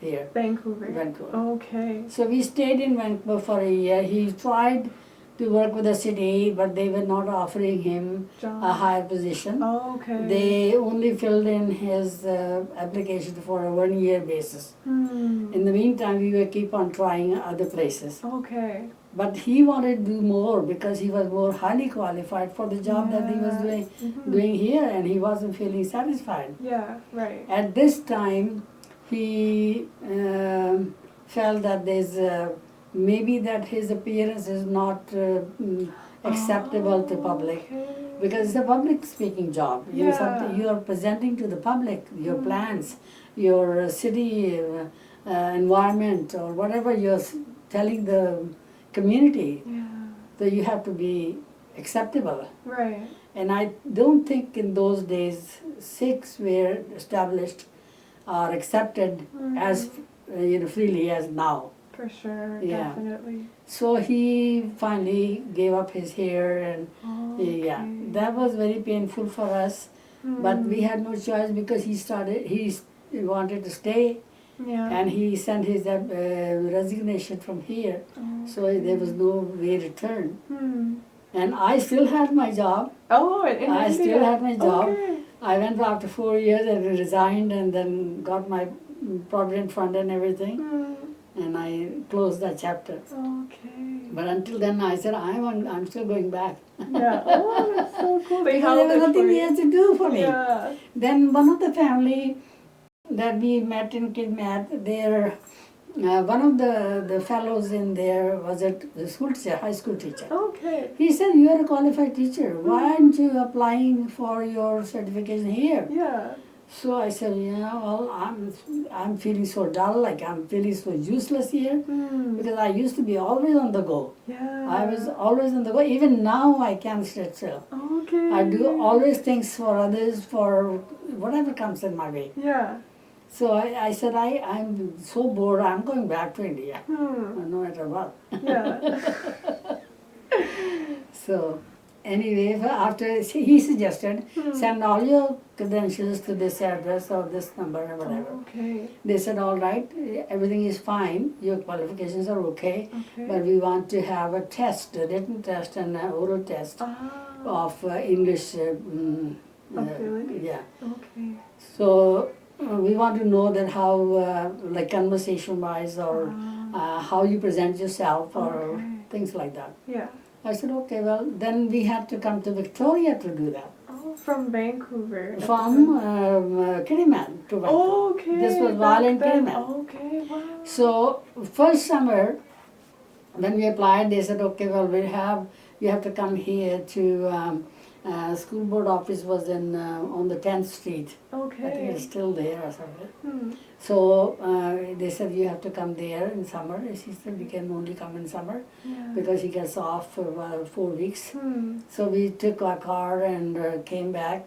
here, Vancouver. Vancouver. Okay. So we stayed in Vancouver for a year. He tried to work with the city, but they were not offering him Job. a higher position. Okay. They only filled in his application for a 1-year basis. In the meantime, we were keep on trying other places. Okay. But he wanted to do more because he was more highly qualified for the job that he was doing here, and he wasn't feeling satisfied. Yeah, right. At this time, he felt that there's maybe that his appearance is not acceptable to public, because it's a public speaking job. You are presenting to the public your plans, your city environment, or whatever you're telling the community. So you have to be acceptable. Right. And I don't think in those days Sikhs were established or accepted as freely as now. For sure, Yeah. definitely. So he finally gave up his hair, and yeah, that was very painful for us. But we had no choice because he wanted to stay, and he sent his resignation from here. So there was no way to return. And I still had my job. Oh, in I India. still had my job. Okay. I went after 4 years and resigned, and then got my provident fund and everything, and I closed that chapter. Okay. But until then, I said I'm still going back. Yeah. Oh, that's so cool. They Because held there was it nothing for he you. has to do for me. Yeah. Then one of the family that we met in Kidmat, there, one of the fellows in there was a school teacher, high school teacher. Okay. He said, "You are a qualified teacher. Why aren't you applying for your certification here?" Yeah. So I said, well, I'm feeling so dull, like I'm feeling so useless here, because I used to be always on the go. Yeah. I was always on the go. Even now I can't sit still. Okay. I do always things for others, for whatever comes in my way. Yeah. So I said, I'm so bored, I'm going back to India, no matter what. Yeah. So Anyway, after he suggested, send all your credentials to this address or this number or whatever. Okay. They said, all right, everything is fine, your qualifications are okay, Okay. but we want to have a test, a written test and an oral test of English. Ability? Yeah. Okay. So we want to know that how, like conversation wise or how you present yourself or Okay. things like that. Yeah. I said, okay, well, then we had to come to Victoria to do that. Oh, from Vancouver. From Kiriman to Vancouver. Okay. This was while in back then. Kiriman. Okay, wow. So first summer, when we applied, they said, okay, well, you have to come here to, school board office was in on the 10th Street. I think Okay. it's still there or something. Hmm. So they said, you have to come there in summer. She said, we can only come in summer Yeah. because he gets off for 4 weeks. Hmm. So we took our car and came back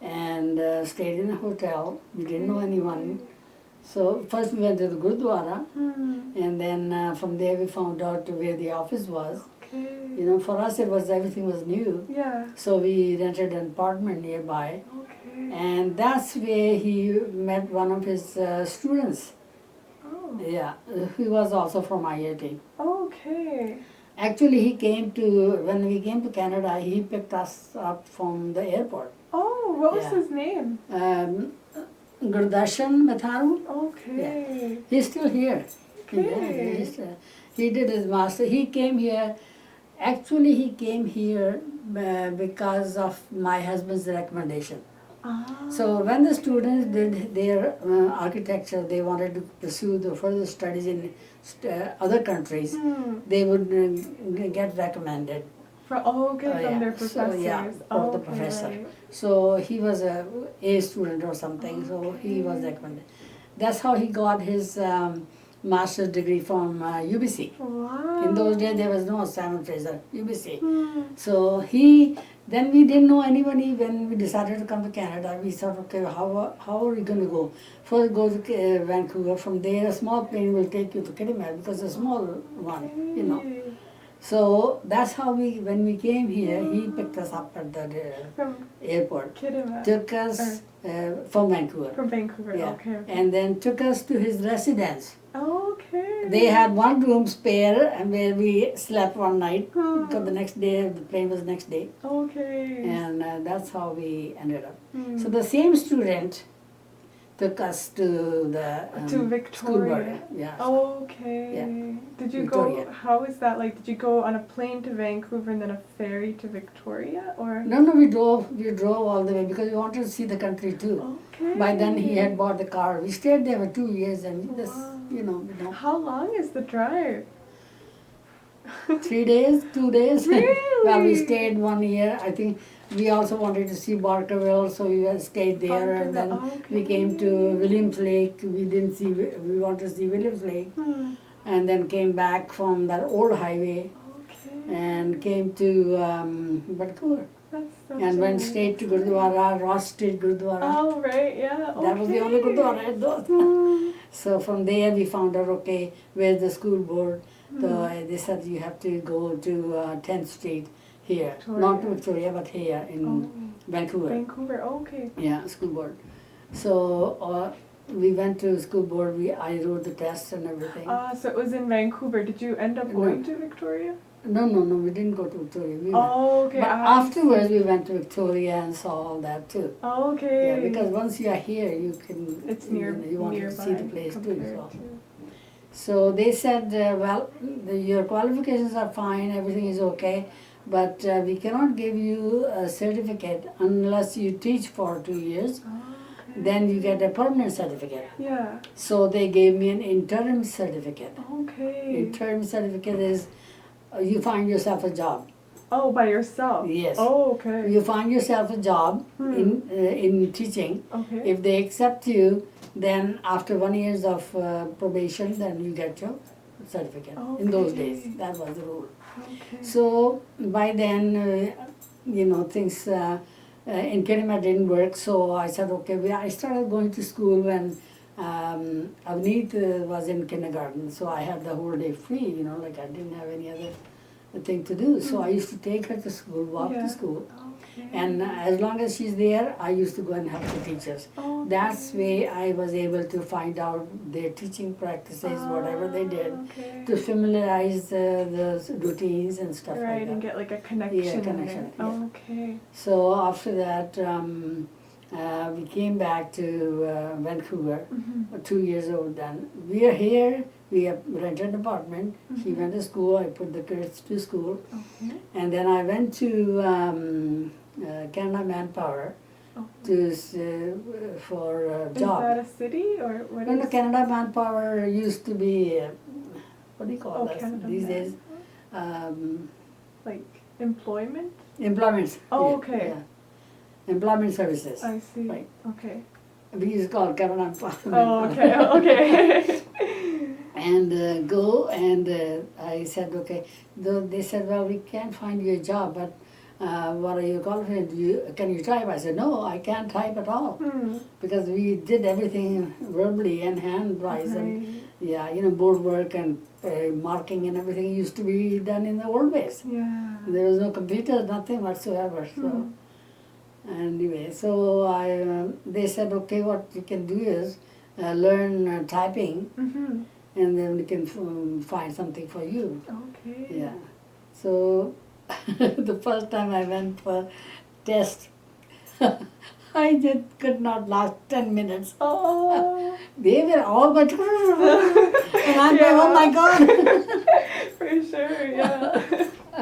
and stayed in a hotel. We didn't know anyone. So first we went to the Gurdwara, and then from there we found out where the office was. Okay. You know, for us everything was new. Yeah. So we rented an apartment nearby, Okay. and that's where he met one of his students. Oh. Yeah, he was also from IIT. Okay. Actually, when we came to Canada, he picked us up from the airport. Oh, what was Yeah. his name? Gurdarshan Matharu. Okay. He's still here. Okay. He did his master. He came here. Actually, he came here because of my husband's recommendation. Ah. So when the students did their architecture, they wanted to pursue the further studies in other countries. They would get recommended. Okay, from yeah. their So, professors. yeah, from the Okay, professor. right. So he was a student or something, so he was recommended. That's how he got his master's degree from UBC. Wow. In those days there was no Simon Fraser, UBC. Hmm. So then we didn't know anybody. When we decided to come to Canada, we thought, okay, how are we going to go? First go to Vancouver, from there a small plane will take you to Kitimat because it's a small one, you know. Okay. So that's how when we came here, he picked us up at the From airport, Kitimat. took us from Vancouver, From Vancouver. yeah, Okay. and then took us to his residence. Okay. They had one room spare, and where we slept one night because the next day the plane was the next day, Okay. and that's how we ended up. Hmm. So the same student took us to the To school Victoria. board. Yeah. Okay. Yeah. Did you Victoria. go? How is that like? Did you go on a plane to Vancouver and then a ferry to Victoria, or? No, we drove all the way because we wanted to see the country too. Okay. By then he had bought the car. We stayed there for 2 years and just, Wow. you know, How long is the drive? 3 days, 2 days. Well, we Really? stayed 1 year. I think we also wanted to see Barkerville, so we stayed there. And then we came to Williams Lake. We wanted to see Williams Lake. And then came back from that old highway Okay. and came to Vancouver. That's so And went straight to Gurdwara, Ross Street Gurdwara. Oh, right, yeah. Okay. That was the only Gurdwara I thought. So from there we found out, okay, where's the school board? They said you have to go to 10th Street here. Not to Victoria, but here in Vancouver. Vancouver, okay. Yeah, school board. So we went to school board, I wrote the tests and everything. So it was in Vancouver. Did you end up going to Victoria? No, we didn't go to Victoria. We went. Oh, okay. But I afterwards we went to Victoria and saw all that too. Okay. Yeah, because once you are here, you can. It's you want to see the place too. compared So they said, well, your qualifications are fine, everything is okay, but we cannot give you a certificate unless you teach for 2 years. Okay. Then you get a permanent certificate. Yeah. So they gave me an interim certificate. Okay. Interim certificate is you find yourself a job. Oh, by yourself? Yes. Oh, okay. You find yourself a job in teaching. Okay. If they accept you, then after 1 year of probation, then you get your certificate. In those days, that was the rule. Okay. So by then, things in Kirimat didn't work. So I said, okay, I started going to school when Avneet was in kindergarten. So I had the whole day free, like I didn't have any other thing to do. So I used to take her to school, walk Yeah. to school. Okay. And as long as she's there, I used to go and help the teachers. Okay. That's way I was able to find out their teaching practices, whatever they did, Okay. to familiarize the routines and stuff Right, like and that. get like a connection. Yeah, in connection, there. yeah. Okay. So after that, we came back to Vancouver, 2 years old then. We are here, we have rented an apartment. She went to school, I put the kids to school. Okay. And then I went to Canada Manpower to for a job. Is that a city or what No, is? Canada Manpower used to be, what do you call that Canada these Man- days? Like employment? Employment. Oh, yeah, okay. yeah. Employment services. I see. Right. Okay. We used to call Canada Manpower. Oh, okay. Okay. And go, and I said, okay. They said, well, we can't find you a job, but what are you qualified? Can you type? I said, no, I can't type at all. Because we did everything verbally and hand-wise. And Right. yeah, board work and marking and everything used to be done in the old ways. Yeah. There was no computer, nothing whatsoever. So anyway, so they said, okay, what you can do is learn typing, and then we can find something for you. Okay. Yeah. So the first time I went for test, I just could not last 10 minutes. Oh. They were all but, and I'm Yeah. going, oh my God. For sure. Yeah.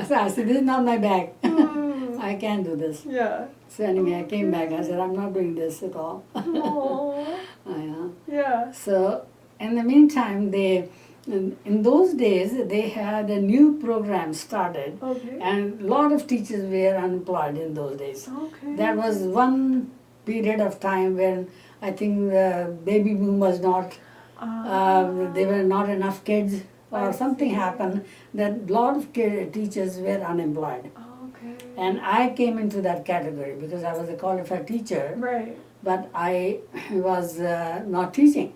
So I said, this is not my bag. Mm. I can't do this. Yeah. So anyway, I came back. I said, I'm not doing this at all. Aww. I know. Yeah. So in the meantime, in those days, they had a new program started, Okay. and a lot of teachers were unemployed in those days. Okay. There was one period of time when I think the baby boom was not, there were not enough kids, or I something see. happened that a lot of teachers were unemployed. Okay. And I came into that category because I was a qualified teacher, Right. but I was not teaching.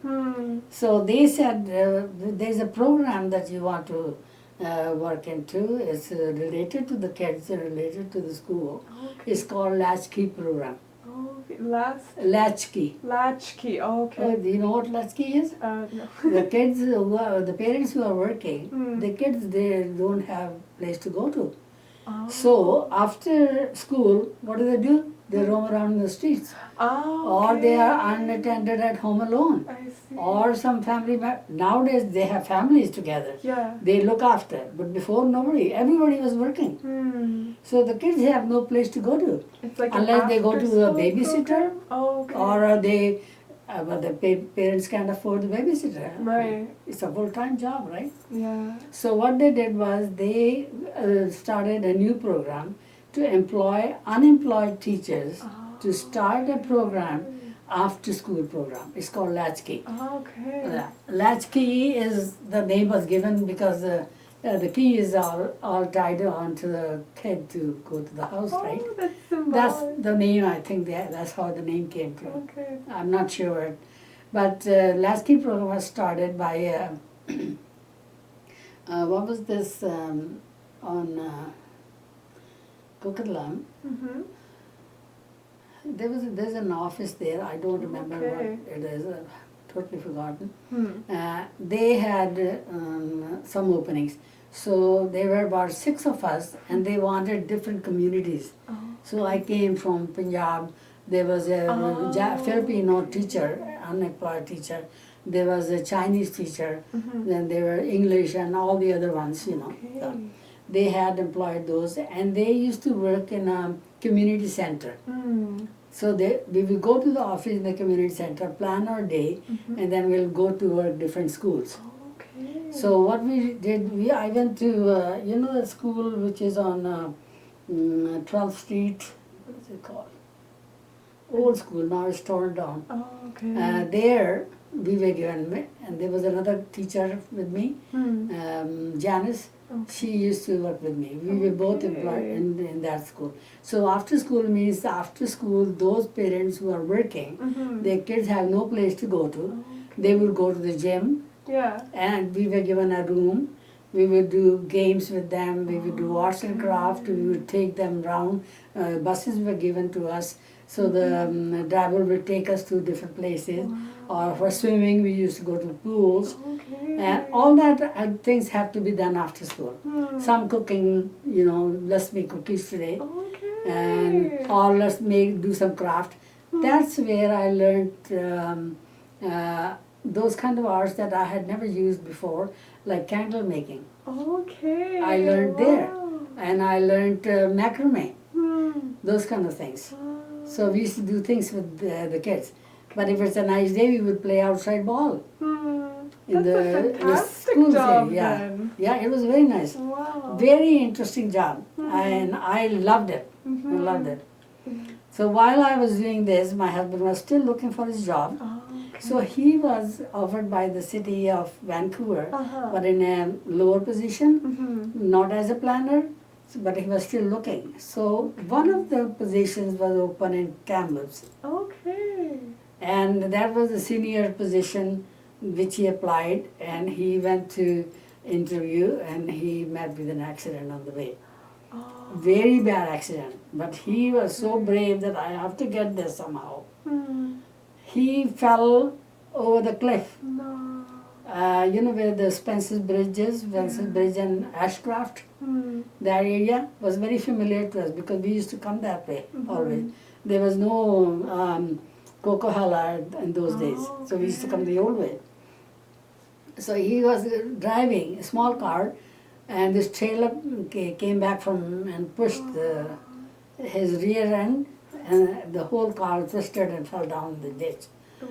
So they said, there's a program that you want to work into. It's related to the kids, related to the school. Okay. It's called Latchkey program. Okay. Latchkey. Latchkey. Okay. Do you know what latchkey is? No. The kids the parents who are working, Mm. the kids, they don't have place to go to. Oh. So after school, what do? They roam around in the streets. Oh, Or they are okay. unattended at home alone. I see. Or some family, nowadays they have families together. Yeah. They look after. But before everybody was working. So the kids have no place to go to. It's like Unless an they go to a after-school babysitter, program? Oh, okay. or but the parents can't afford the babysitter. Right. It's a full-time job, right? Yeah. So what they did was they started a new program to employ unemployed teachers to start a program, after-school program. It's called Latchkey. Okay. Latchkey is, the name was given because the key is all tied on to the kid to go to the house, right? Oh, that's symbolic. That's the name, I think that's how the name came from. Okay. I'm not sure. But Latchkey program was started by, what was this, on Coquitlam. There's an office there, I don't remember what it is, totally forgotten. They had some openings. So there were about 6 of us, and they wanted different communities. So I came from Punjab. There was a Filipino teacher, unemployed teacher. There was a Chinese teacher. Then there were English and all the other ones, So they had employed those, and they used to work in a community center. So we will go to the office in the community center, plan our day, and then we'll go to our different schools. Okay. So what we did, I went to, the school which is on 12th Street, what is it called? Old school, now it's torn down. Oh, okay. There we were given, and there was another teacher with me, Janice. She used to work with me. We were both employed in that school. So after school means after school, those parents who are working, their kids have no place to go to. They will go to the gym. Yeah. And we were given a room We would do games with them. We would do arts and craft. We would take them round. Buses were given to us, so the driver would take us to different places. Or for swimming, we used to go to pools. Okay. And all that things have to be done after school. Some cooking, let's make cookies today, Okay. and or let's do some craft. That's where I learned those kind of arts that I had never used before, like candle making. Okay. I learned there, Wow. and I learned macrame, Hmm. those kind of things. Wow. So we used to do things with the kids. But if it's a nice day, we would play outside ball. In That's a the fantastic school job day, yeah. then. Yeah, it was very nice. Wow. Very interesting job, and I loved it. I loved it. So while I was doing this, my husband was still looking for his job. Oh, okay. So he was offered by the city of Vancouver, but in a lower position, not as a planner, but he was still looking. So one of the positions was open in Kamloops, Okay. and that was the senior position which he applied, and he went to interview, and he met with an accident on the way. Oh. Very bad accident, but he was so brave that I have to get there somehow. He fell over the cliff. No. Where the Spencer's Bridge is, Spencer's Bridge and Ashcraft, that area was very familiar to us because we used to come that way always. There was no Coquihalla in those days, so we used to come the old way. So he was driving a small car, and this trailer came back from and pushed his rear end, and the whole car twisted and fell down the ditch. Wow.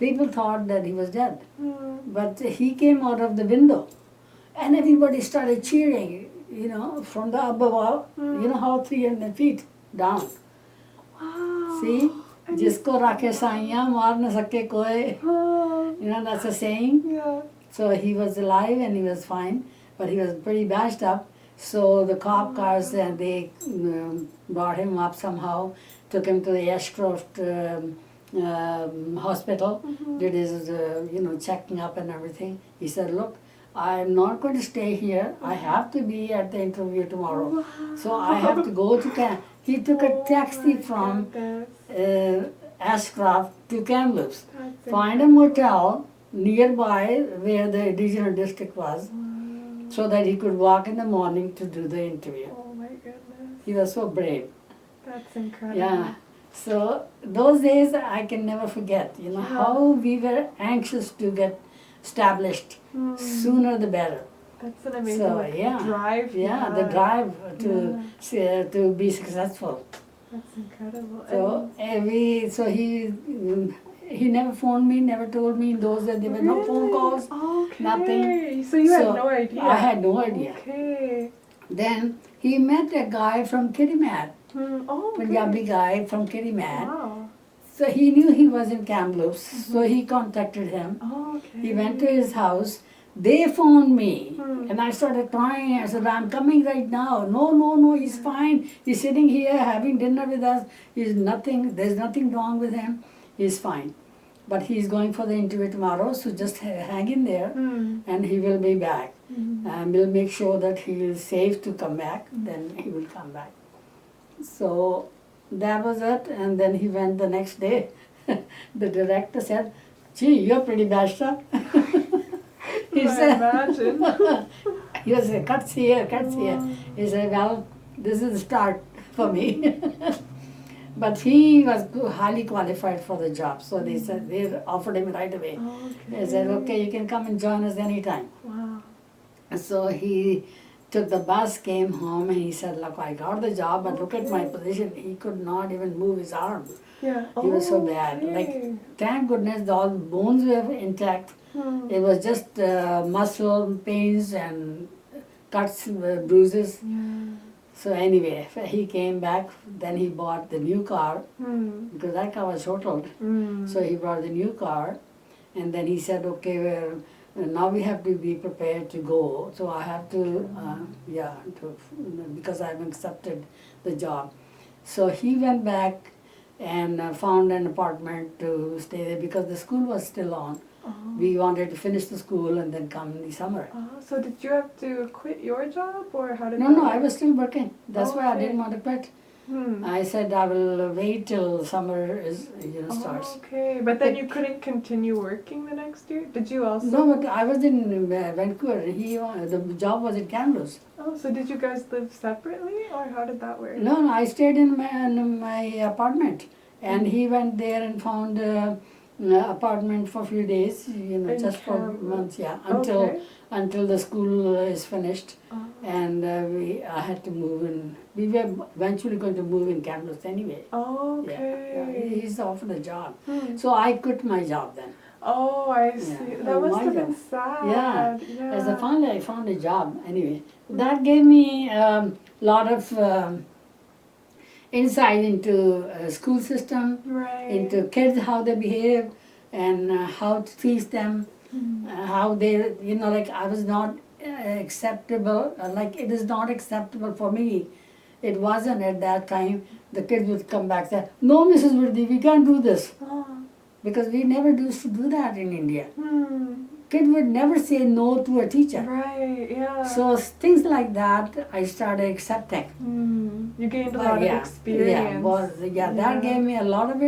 People thought that he was dead, but he came out of the window, and everybody started cheering, from the above, how 300 feet down. Wow. See? Jisko rakhe saiyan, maar na sake koi. That's a saying. Yeah. So he was alive and he was fine, but he was pretty bashed up. So the cop cars, they brought him up somehow, took him to the Ashcroft hospital, did his, checking up and everything. He said, look, I'm not going to stay here. I have to be at the interview tomorrow. So I have to go to He took a taxi from Ashcroft to Kamloops, find a motel nearby where the regional district was, so that he could walk in the morning to do the interview. Oh my goodness. He was so brave. That's incredible. Yeah. So those days I can never forget, how we were anxious to get established. Sooner the better. That's an amazing drive. Yeah, the drive to be successful. That's incredible. So he never phoned me, never told me in those days. There were no phone calls, nothing. So you had no idea? I had no idea. Okay. Then he met a guy from Kitimat, Oh, Punjabi guy from Kitimat. Wow. So he knew he was in Kamloops, so he contacted him. Oh, okay. He went to his house. They phoned me, and I started crying. I said, I'm coming right now. No, he's fine. He's sitting here having dinner with us. There's nothing wrong with him. He's fine. But he's going for the interview tomorrow, so just hang in there, and he will be back. And we'll make sure that he is safe to come back, then he will come back. So that was it, and then he went the next day. The director said, gee, you're pretty bashed up. He said, imagine. he said, cuts here. He said, well, this is the start for me. But he was highly qualified for the job, so they offered him right away. They said, okay, you can come and join us anytime. Wow. So he took the bus, came home, and he said, look, I got the job, but look at my position. He could not even move his arm. Yeah. He was so bad. Like, thank goodness all the bones were intact. It was just muscle pains and cuts, bruises. Yeah. So anyway, he came back, then he bought the new car, because that car was totaled. So he bought the new car, and then he said, okay, well, now we have to be prepared to go. So I have to, because I've accepted the job. So he went back and found an apartment to stay there because the school was still on. We wanted to finish the school and then come in the summer. So did you have to quit your job, or how did No, that no, work? I was still working. That's why I Okay. didn't want to quit. Hmm. I said I will wait till summer is starts. Okay, but then But- you couldn't continue working the next year? Did you also? No, but I was in Vancouver. The job was in Kamloops. Oh, so did you guys live separately, or how did that work? No, no, I stayed in my apartment, and he went there and found an apartment for a few days. In Just for Kamloops. months, yeah, Okay. until the school is finished, Oh. and I had to move in. We were eventually going to move in Kamloops anyway. Okay. Yeah, he's offered a job, Hmm. so I quit my job then. Oh, I see. Yeah. That must My have been job. sad. Yeah. As Yeah. I found a job anyway. That gave me a lot of insight into school system, Right. into kids, how they behave, and how to teach them, how they, like I was not acceptable, like it is not acceptable for me. It wasn't at that time. The kids would come back and say, no, Mrs. Virdi, we can't do this. Oh. Because we never used to do that in India. Hmm. Kid would never say no to a teacher. Right. Yeah. So things like that I started accepting. You gained a lot of experience. That Yeah. gave me a lot of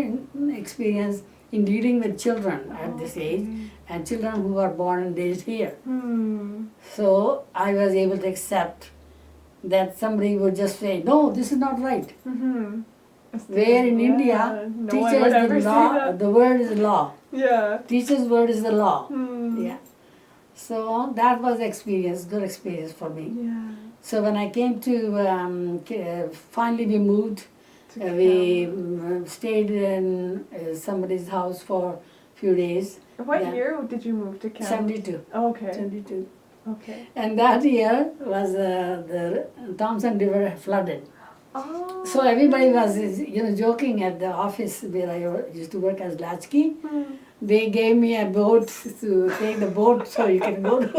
experience in dealing with children at this age, and children who are born and raised here. So I was able to accept that somebody would just say, no, this is not right. Mm-hmm. Where in India, no one would teacher ever is the say law, that. the word is law. Yeah. Teacher's word is the law. Hmm. Yeah. So that was good experience for me. Yeah. So when I came to, finally we moved. To We Kamloops. stayed in somebody's house for a few days. What yeah. year did you move to Kamloops? 72. Okay. 72. Okay. And that year was the Thompson River flooded. Oh. So everybody was, joking at the office where I used to work as latchkey. They gave me a boat to take the boat so you can go to.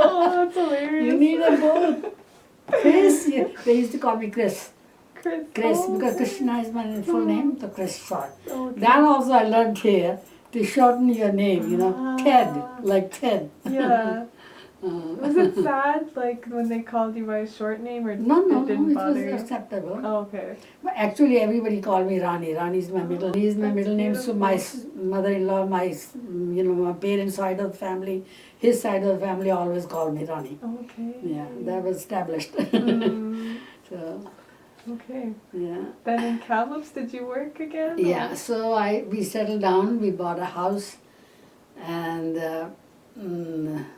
Oh, that's hilarious. You need a boat. Chris, they used to call me Chris. Chris. Chris, Oh, because okay. Krishna is my full name, so Chris short. Okay. That also I learned here, to shorten your name, Ted, Ah. like Ted. Yeah. Was it sad, like, when they called you by a short name, or No, it didn't it bother was you? acceptable. Oh, okay. But actually, everybody called me Rani. Rani is my middle. He is my That's middle name. So my beautiful. mother-in-law, my parents' side of the family, his side of the family always called me Rani. Okay. Yeah, that was established. Mm, So, okay. yeah. Then in Kamloops, did you work again? Yeah, so we settled down, we bought a house, and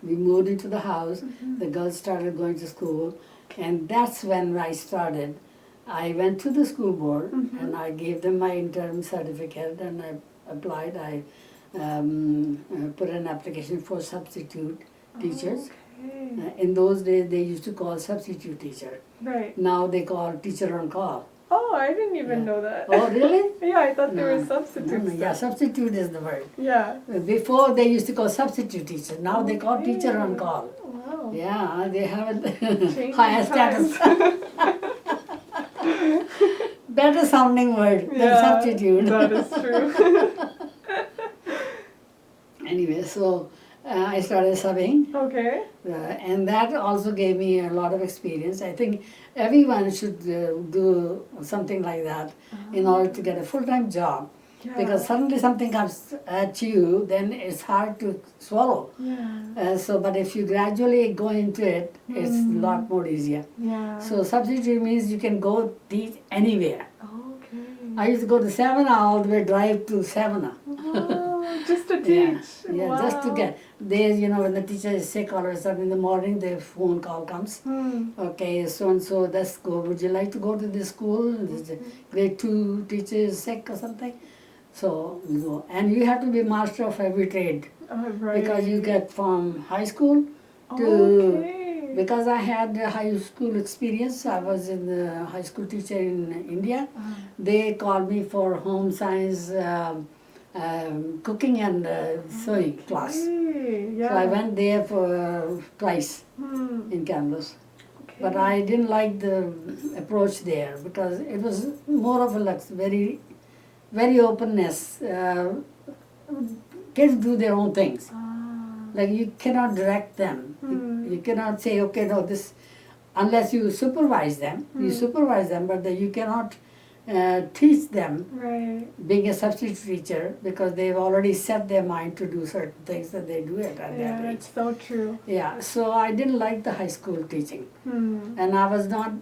we moved into the house. The girls started going to school, and that's when I started. I went to the school board, and I gave them my interim certificate, and I applied. I put an application for substitute teachers. Okay. In those days, they used to call substitute teacher. Right. Now they call teacher on call. Oh, I didn't even Yeah. know that. Oh, really? Yeah, I thought there No. were substitutes. Yeah, substitute is the word. Yeah. Before they used to call substitute teacher, now they call teacher on Okay. call. Wow. Yeah, they have Changing a higher status. Better sounding word than Yeah, substitute. that is true. Anyway, so I started subbing, Okay. and that also gave me a lot of experience. I think everyone should do something like that in order to get a full-time job. Yeah. Because suddenly something comes at you, then it's hard to swallow. Yeah. But if you gradually go into it, it's a lot more easier. Yeah. So substitute means you can go teach anywhere. Okay. I used to go to Savannah, all the way drive to Savannah. Oh, just to Yeah, teach. yeah, just to Wow. get. There's, when the teacher is sick all of a sudden in the morning, the phone call comes. Okay, so and so, let's go. Would you like to go to this school? This grade 2 teacher is sick or something. So we go. And you have to be master of every trade. Oh, right. Because you get from high school to, Okay. because I had high school experience, I was in the high school teacher in India. They called me for home science, cooking and sewing class. Okay. Yeah. So I went there for twice in Kamloops. Okay. But I didn't like the approach there because it was more of a very openness. Kids do their own things. Like you cannot direct them. You cannot say, okay, no, this, unless you supervise them. You supervise them, but you cannot teach them Right. being a substitute teacher because they've already set their mind to do certain things that they do it at that Yeah, age. it's so true. Yeah, so I didn't like the high school teaching. And I was not,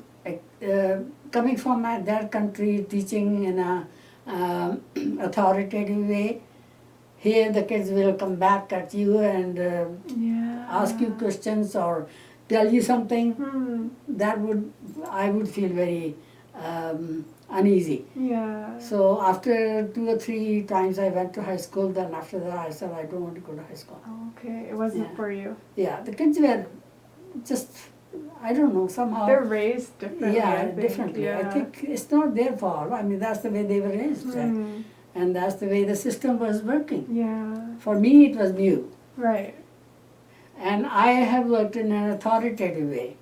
coming from that country, teaching in a authoritative way. Here the kids will come back at you and Yeah. ask you questions or tell you something. That I would feel very uneasy. Yeah. So after 2 or 3 times I went to high school, then after that I said I don't want to go to high school. Okay, it wasn't Yeah. for you. Yeah, the kids were just, I don't know, somehow. They're raised differently. Yeah, I think. differently. Yeah. I think it's not their fault. I mean, that's the way they were raised. And that's the way the system was working. Yeah. For me, it was new. Right. And I have worked in an authoritative way.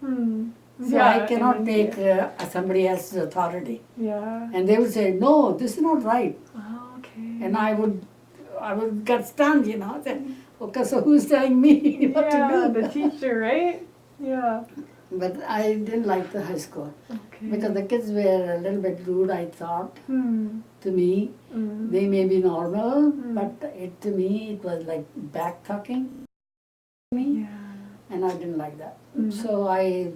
So Yeah, I cannot in take India. somebody else's authority. Yeah. And they would say, no, this is not right. Oh, okay. And I would get stunned, you know. Say, okay, so who's telling me what to do? The teacher, right? Yeah. But I didn't like the high school. Okay. Because the kids were a little bit rude, I thought, to me. They may be normal, but to me it was like back-talking me. Yeah. And I didn't like that. So I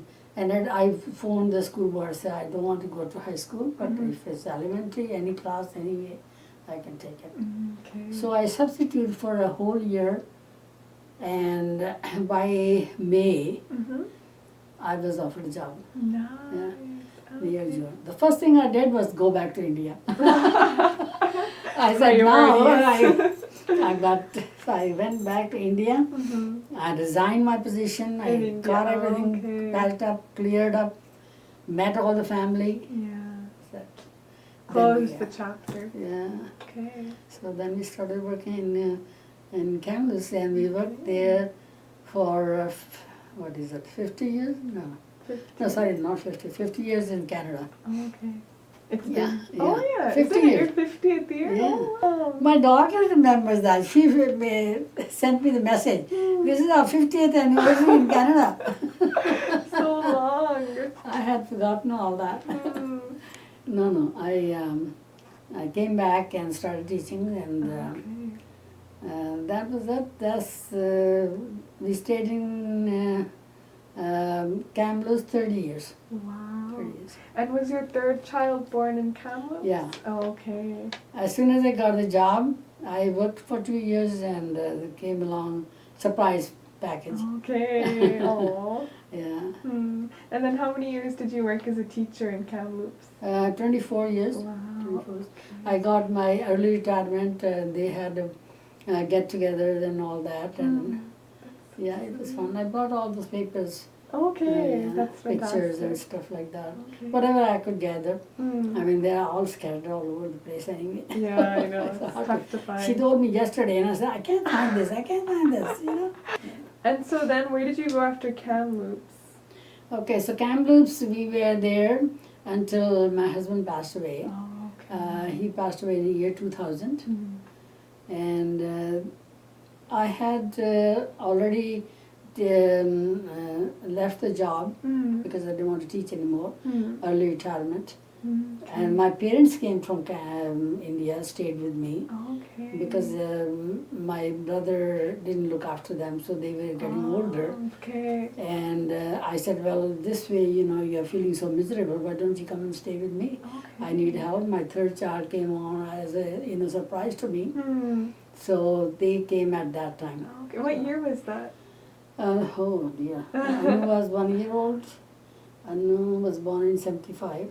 phoned the school board, said I don't want to go to high school, but if it's elementary, any class, anyway, I can take it. Okay. So I substituted for a whole year, and by May, I was offered a job. Nice. Yeah. Okay. Near June. The first thing I did was go back to India. I said, I went back to India. I resigned my position. I In got India, everything okay. packed up, cleared up, met all the family. Yeah. So Close the chapter. Yeah. Okay. So then we started working in Kansas, and we worked there for, 50 years? No. 50. No, sorry, not 50. 50 years in Canada. Oh, okay. It's Yeah, been, oh yeah, 50 isn't it years. your 50th year? Yeah. Oh, wow. My daughter remembers that. She sent me the message. This is our 50th anniversary in Canada. So long. I had forgotten all that. Mm. No. I came back and started teaching, and that was it. We stayed in Kamloops 30 years. Wow. 30 years. And was your third child born in Kamloops? Yeah. Oh, okay. As soon as I got the job, I worked for 2 years, and there came along surprise package. Okay. Oh. Yeah. And then how many years did you work as a teacher in Kamloops? 24 years. Wow. 24 years. I got my early retirement. They had a get-together and all that, and yeah, it was fun. I brought all those papers. Okay, that's pictures fantastic. and stuff like that. Okay. Whatever I could gather. I mean, they are all scattered all over the place anyway. Yeah, I know. So It's tough to find. She told me yesterday, and I said, I can't find this, you know. And so then where did you go after Kamloops? Okay, so Kamloops, we were there until my husband passed away. Oh, okay. He passed away in the year 2000. And I had already left the job because I didn't want to teach anymore, early retirement. And my parents came from India, stayed with me. Okay. Because my brother didn't look after them, so they were getting older. Okay. And I said, well, this way, you know, you're feeling so miserable, why don't you come and stay with me? Okay. I need help. My third child came on as a surprise to me. So they came at that time. Okay. What year was that? Oh dear. Anu was 1 year old. Anu was born in 75.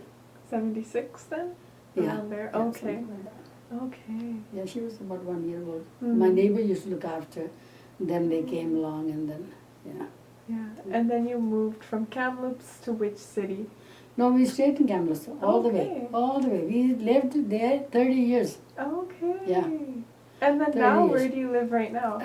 76 then? Yeah. Around there. Yeah, Okay. something like that. Okay. Yeah, she was about 1 year old. My neighbor used to look after. Then they came along, and then, yeah. Yeah. And then you moved from Kamloops to which city? No, we stayed in Kamloops all the way. Okay. All the way. We lived there 30 years. Okay. Yeah. And then 30 now, years. where do you live right now?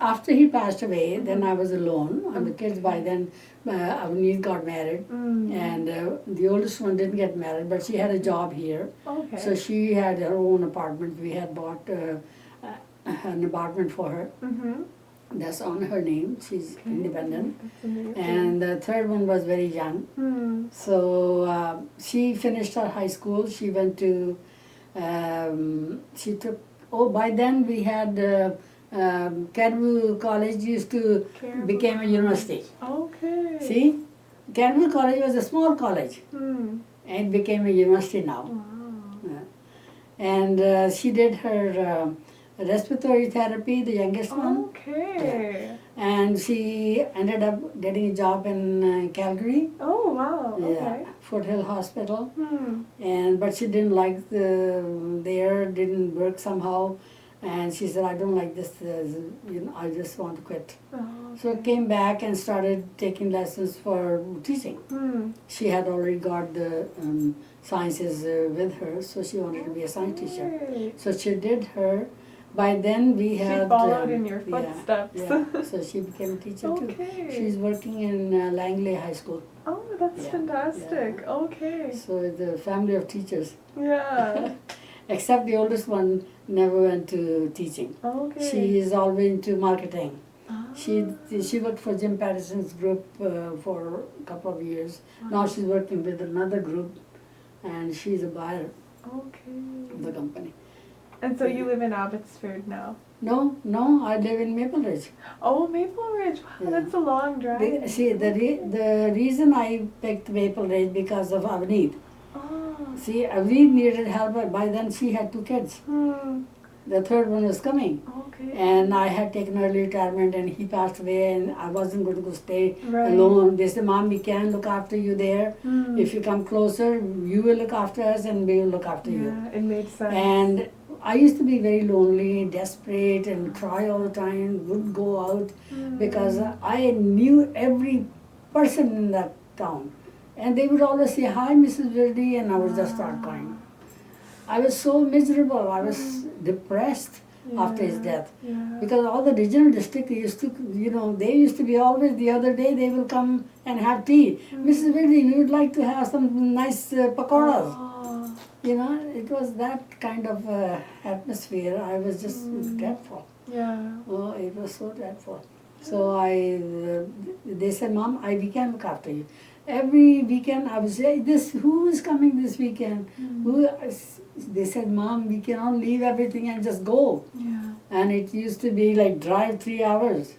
After he passed away, then I was alone, and the kids by then, our niece got married, and the oldest one didn't get married, but she had a job here. Okay. So she had her own apartment. We had bought an apartment for her, That's on her name. She's Okay. independent. That's amazing. And the third one was very young. So she finished her high school. She went to, she took, by then we had, Caribou College used to Caribou became a university. Okay. See, Caribou College was a small college. Hmm. And it became a university now. Wow. And she did her respiratory therapy, the youngest one. Okay. And she ended up getting a job in Calgary. Oh wow. Okay. Yeah, Foothill Hospital. Hmm. But she didn't like didn't work somehow. And she said, I don't like this, I just want to quit. Oh, So came back and started taking lessons for teaching. She had already got the sciences with her, so she wanted to be a science teacher. Okay. So she did her. By then we had... She followed in your footsteps. Yeah. So she became a teacher too. Okay. She's working in Langley High School. Oh, that's Yeah, fantastic. yeah. Okay. So it's a family of teachers. Yeah. Except the oldest one never went to teaching. Okay. She is always into marketing. Ah. She worked for Jim Patterson's group for a couple of years. Now she's working with another group, and she's a buyer Okay. of the company. And so you live in Abbotsford now? No, I live in Maple Ridge. Oh, Maple Ridge. Wow, Yeah. that's a long drive. See, the reason I picked Maple Ridge because of Avneet. Oh. See, Avneet needed help, but by then she had 2 kids. The third one was coming. Okay. And I had taken early retirement, and he passed away, and I wasn't going to go stay Right. alone. They said, Mom, we can look after you there. If you come closer, you will look after us, and we will look after you. Yeah, it made sense. And I used to be very lonely, desperate, and cry all the time, wouldn't go out, because I knew every person in that town. And they would always say, hi, Mrs. Virdi, and I would just start crying. I was so miserable. I was depressed after his death. Yeah. Because all the regional district used to, they used to be always, the other day they will come and have tea. Mrs. Virdi, we would like to have some nice pakoras. Oh. It was that kind of atmosphere. I was just dreadful. Yeah. Oh, it was so dreadful. So they said, Mom, we can look after you. Every weekend I would say, who is coming this weekend? They said, Mom, we cannot leave everything and just go. Yeah. And it used to be like drive 3 hours.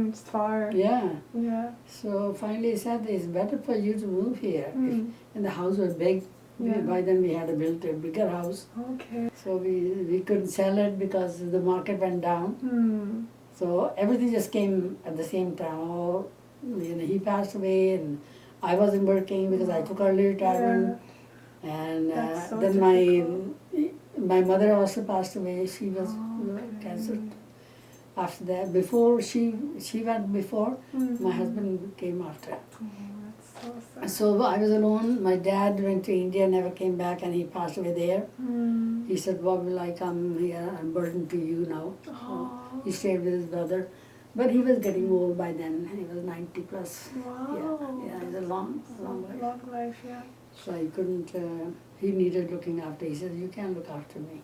It's far. Yeah. Yeah. So finally he said, it's better for you to move here. And the house was big. Yeah. By then we had built a bigger house. Okay. So we couldn't sell it because the market went down. So everything just came at the same time. He passed away, and I wasn't working because I took early retirement. Yeah. And That's so then my mother also passed away. She was cancer. After that, before she went before, my husband came after. Oh, that's so sad. So I was alone. My dad went to India, never came back, and he passed away there. He said, "Why will I come here? I'm burdened to you now." So he stayed with his brother. But he was getting old by then. He was 90 plus. Wow. Yeah, it was a long life. Long life, yeah. So I couldn't, he needed looking after. He said, you can look after me.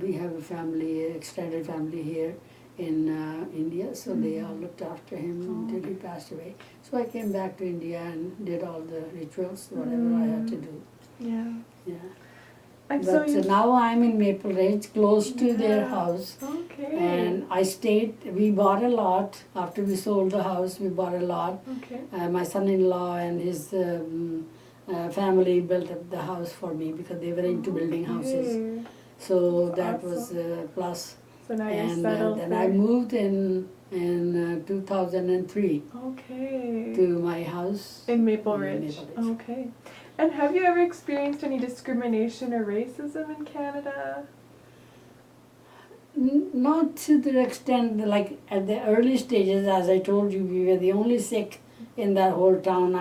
We have a family, extended family here in India, so they all looked after him until he passed away. So I came back to India and did all the rituals, whatever I had to do. Yeah. Yeah. And But so you, now I'm in Maple Ridge, close to their house. Okay. And I we bought a lot. After we sold the house, we bought a lot. Okay. My son-in-law and his family built up the house for me because they were into building houses. Okay. So That's that was awesome. a plus. So now you're And settled then there. I moved in 2003 Okay. to my house. In Maple in Ridge. Maple Ridge. Okay. And have you ever experienced any discrimination or racism in Canada? Not to the extent, like at the early stages, as I told you, we were the only Sikh in that whole town.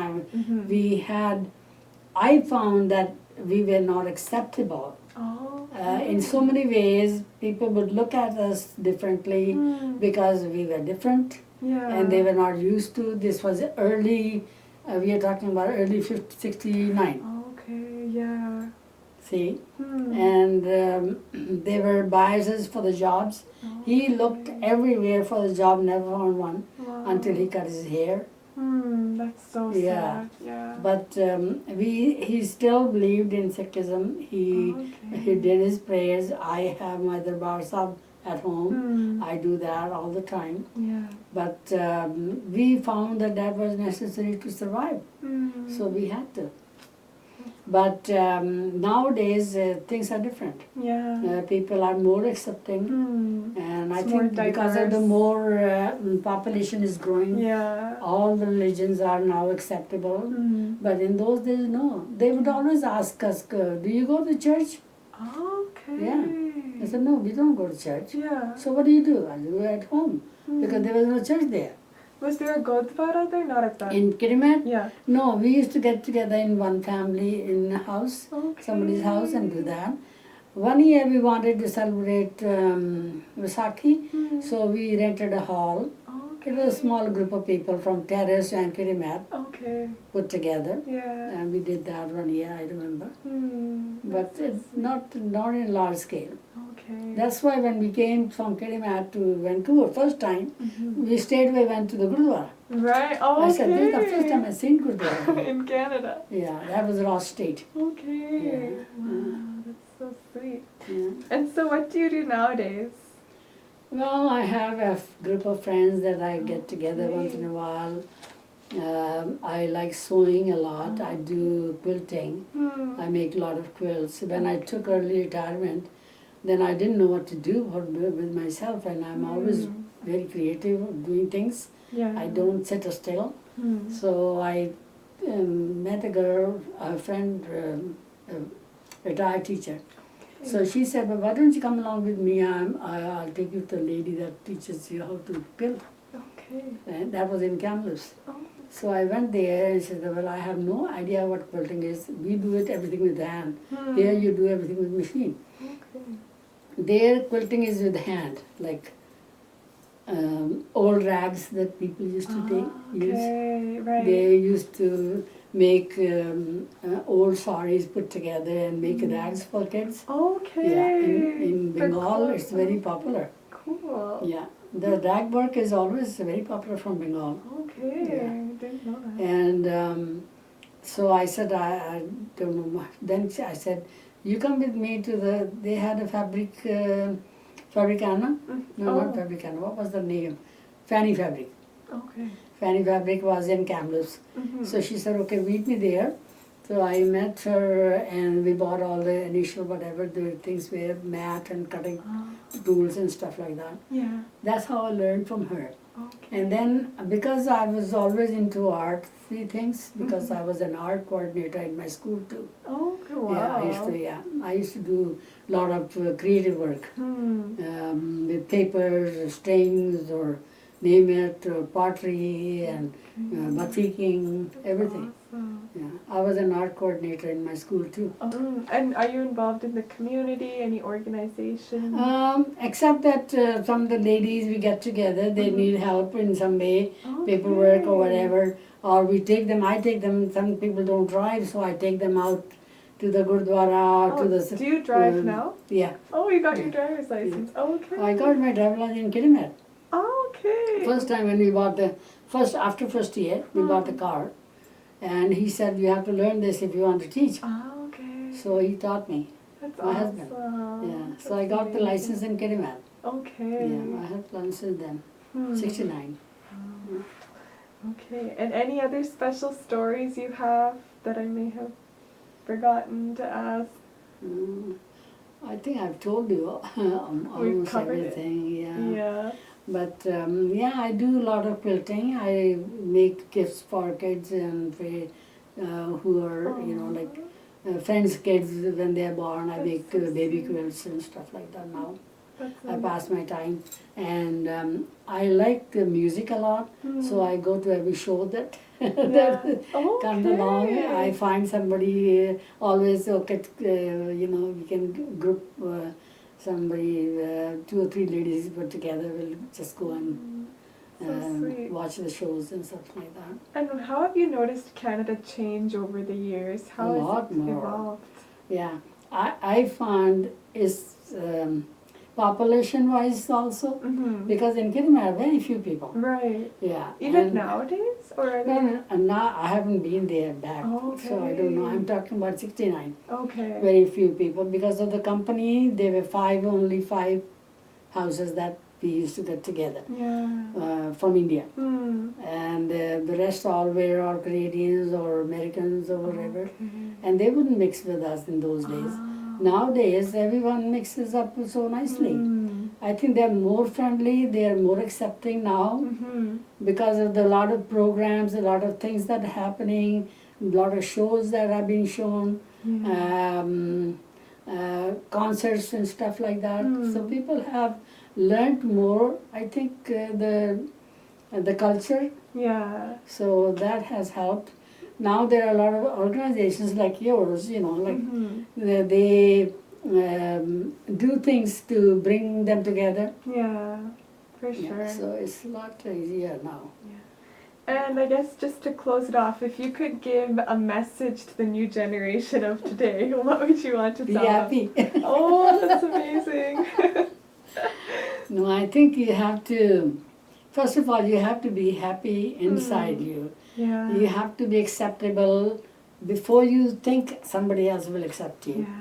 I found that we were not acceptable. Oh. In so many ways, people would look at us differently because we were different. Yeah. And they were not used to. This was early, we are talking about early 69. Okay, yeah. See? And they were biases for the jobs. He looked everywhere for a job, never found one Wow. until he cut his hair. That's so Yeah. sad. Yeah. But he still believed in Sikhism. He did his prayers. I have my darbar sahib at home. I do that all the time. Yeah. But we found that was necessary to survive. So we had to. But nowadays things are different. Yeah. People are more accepting, and I It's more think because of the diverse. more population is growing, Yeah. all the religions are now acceptable. But in those days, no. They would always ask us, "Do you go to church?" Okay. Yeah. I said, "No, we don't go to church." Yeah. So what do? I do it at home because there was no church there. Was there a Gurdwara there? Not at that. In Kirimat, Yeah. no, we used to get together in one family in a house, Okay. somebody's house, and do that. One year we wanted to celebrate Vaisakhi, so we rented a hall. Okay. It was a small group of people from Terrace and Kirimat Okay. put together, Yeah. and we did that one year, I remember. But it's not in large scale. Okay. That's why when we came from Kirimat to Vancouver first time, we straightway went to the Gurdwara. Right. Okay. I said, this is the first time I've seen Gurdwara. In Canada. Yeah, that was Ross State. Okay. Yeah. Wow, that's so sweet. Yeah. And so, what do you do nowadays? Well, I have a group of friends that I get together once in a while. I like sewing a lot. I do quilting. I make a lot of quilts. When I took early retirement, then I didn't know what to do with myself, and I'm always very creative doing things. Yeah. I don't sit still. So I met a girl, a friend, a retired teacher. So she said, "Well, why don't you come along with me? I'll take you to the lady that teaches you how to quilt." Okay. And that was in Kamloops. Oh. So I went there and she said, "Well, I have no idea what quilting is. We do it everything with hand. Here you do everything with machine." Okay. There quilting is with hand, like old rags that people used to use. Okay. Right. They used to make old saris put together and make rags for kids. Okay. Yeah, in For Bengal clothes. it's very popular. Cool. Yeah, the rag work is always very popular from Bengal. Okay. Yeah. I didn't know that. And so I said, I don't know much. Then I said, "You come with me to they had a Fabricana? No, not Fabricana. What was the name? Fanny Fabric. Okay. Fanny Fabric was in Kamloops. So she said, "Okay, meet me there." So I met her and we bought all the initial whatever the things were, mat and cutting tools and stuff like that. Yeah. That's how I learned from her. Okay. And then because I was always into art things, because I was an art coordinator in my school too. Okay. Wow. Yeah, I used to do a lot of creative work with papers, strings, or name it, or pottery and batiking, everything. Awesome. Yeah, I was an art coordinator in my school too. And are you involved in the community, any organization? Except that some of the ladies we get together, they need help in some way, paperwork or whatever, or I take them, some people don't drive, so I take them out to the Gurdwara, to the... Do you drive now? Yeah. Oh, you got your driver's license. Okay. I got my driver's license in Kirimat. Okay. First time when we bought after first year, we bought the car. And he said, "You have to learn this if you want to teach." Okay. So he taught me, That's my husband. Yeah, so I got the license in Kirimat. Okay. Yeah, I had license then, 69. Okay. And any other special stories you have that I may have forgotten to ask? I think I've told you almost covered it. everything. Yeah. But yeah, I do a lot of quilting. I make gifts for kids and for who are like friends' kids when they are born. I make baby quilts and stuff like that now. I pass my time, and I like the music a lot, so I go to every show that comes along. I find somebody always we can group somebody, 2 or 3 ladies put together. We'll just go and watch the shows and stuff like that. And how have you noticed Canada change over the years? How has it more. evolved? Yeah, I found it's population-wise also, Mm-hmm. because in Kirma are very few people. Right. Yeah. Even and- nowadays, or are No, they? no, and now I haven't been there back, so I don't know. I'm talking about 69. Okay. Very few people. Because of the company, there were only five houses that we used to get together Yeah. from India. Hmm. And the rest all were or Canadians or Americans or whatever. Okay. And they wouldn't mix with us in those days. Ah. Nowadays, everyone mixes up so nicely. Hmm. I think they're more friendly, they're more accepting now Mm-hmm. because of the lot of programs, a lot of things that are happening, a lot of shows that are being shown, Yeah. concerts and stuff like that. So Hmm. people have learned more, I think, the culture. Yeah. So that has helped. Now there are a lot of organizations like yours, like Mm-hmm. they do things to bring them together. Yeah. For sure. Yeah, so it's a lot easier now. And I guess just to close it off, if you could give a message to the new generation of today, what would you want to Be tell them? happy. Oh, that's amazing. No, I think you have to, first of all, you have to be happy inside you. Yeah. You have to be acceptable before you think somebody else will accept you. Yeah.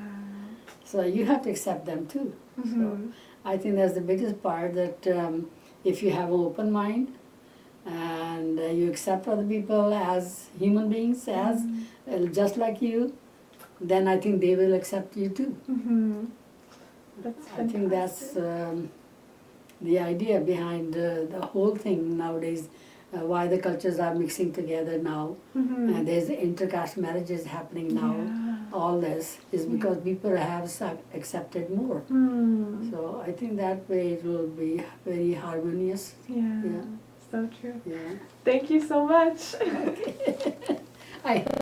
So you have to accept them too. Mm-hmm. I think that's the biggest part, that if you have an open mind and you accept other people as human beings, as just like you, then I think they will accept you too. Mm-hmm. That's I think that's the idea behind the whole thing nowadays, why the cultures are mixing together now. Mm-hmm. There's intercaste marriages happening now. Yeah. All this is because people have accepted more. Mm. So I think that way it will be very harmonious. Yeah. Yeah. So true. Yeah. Thank you so much. I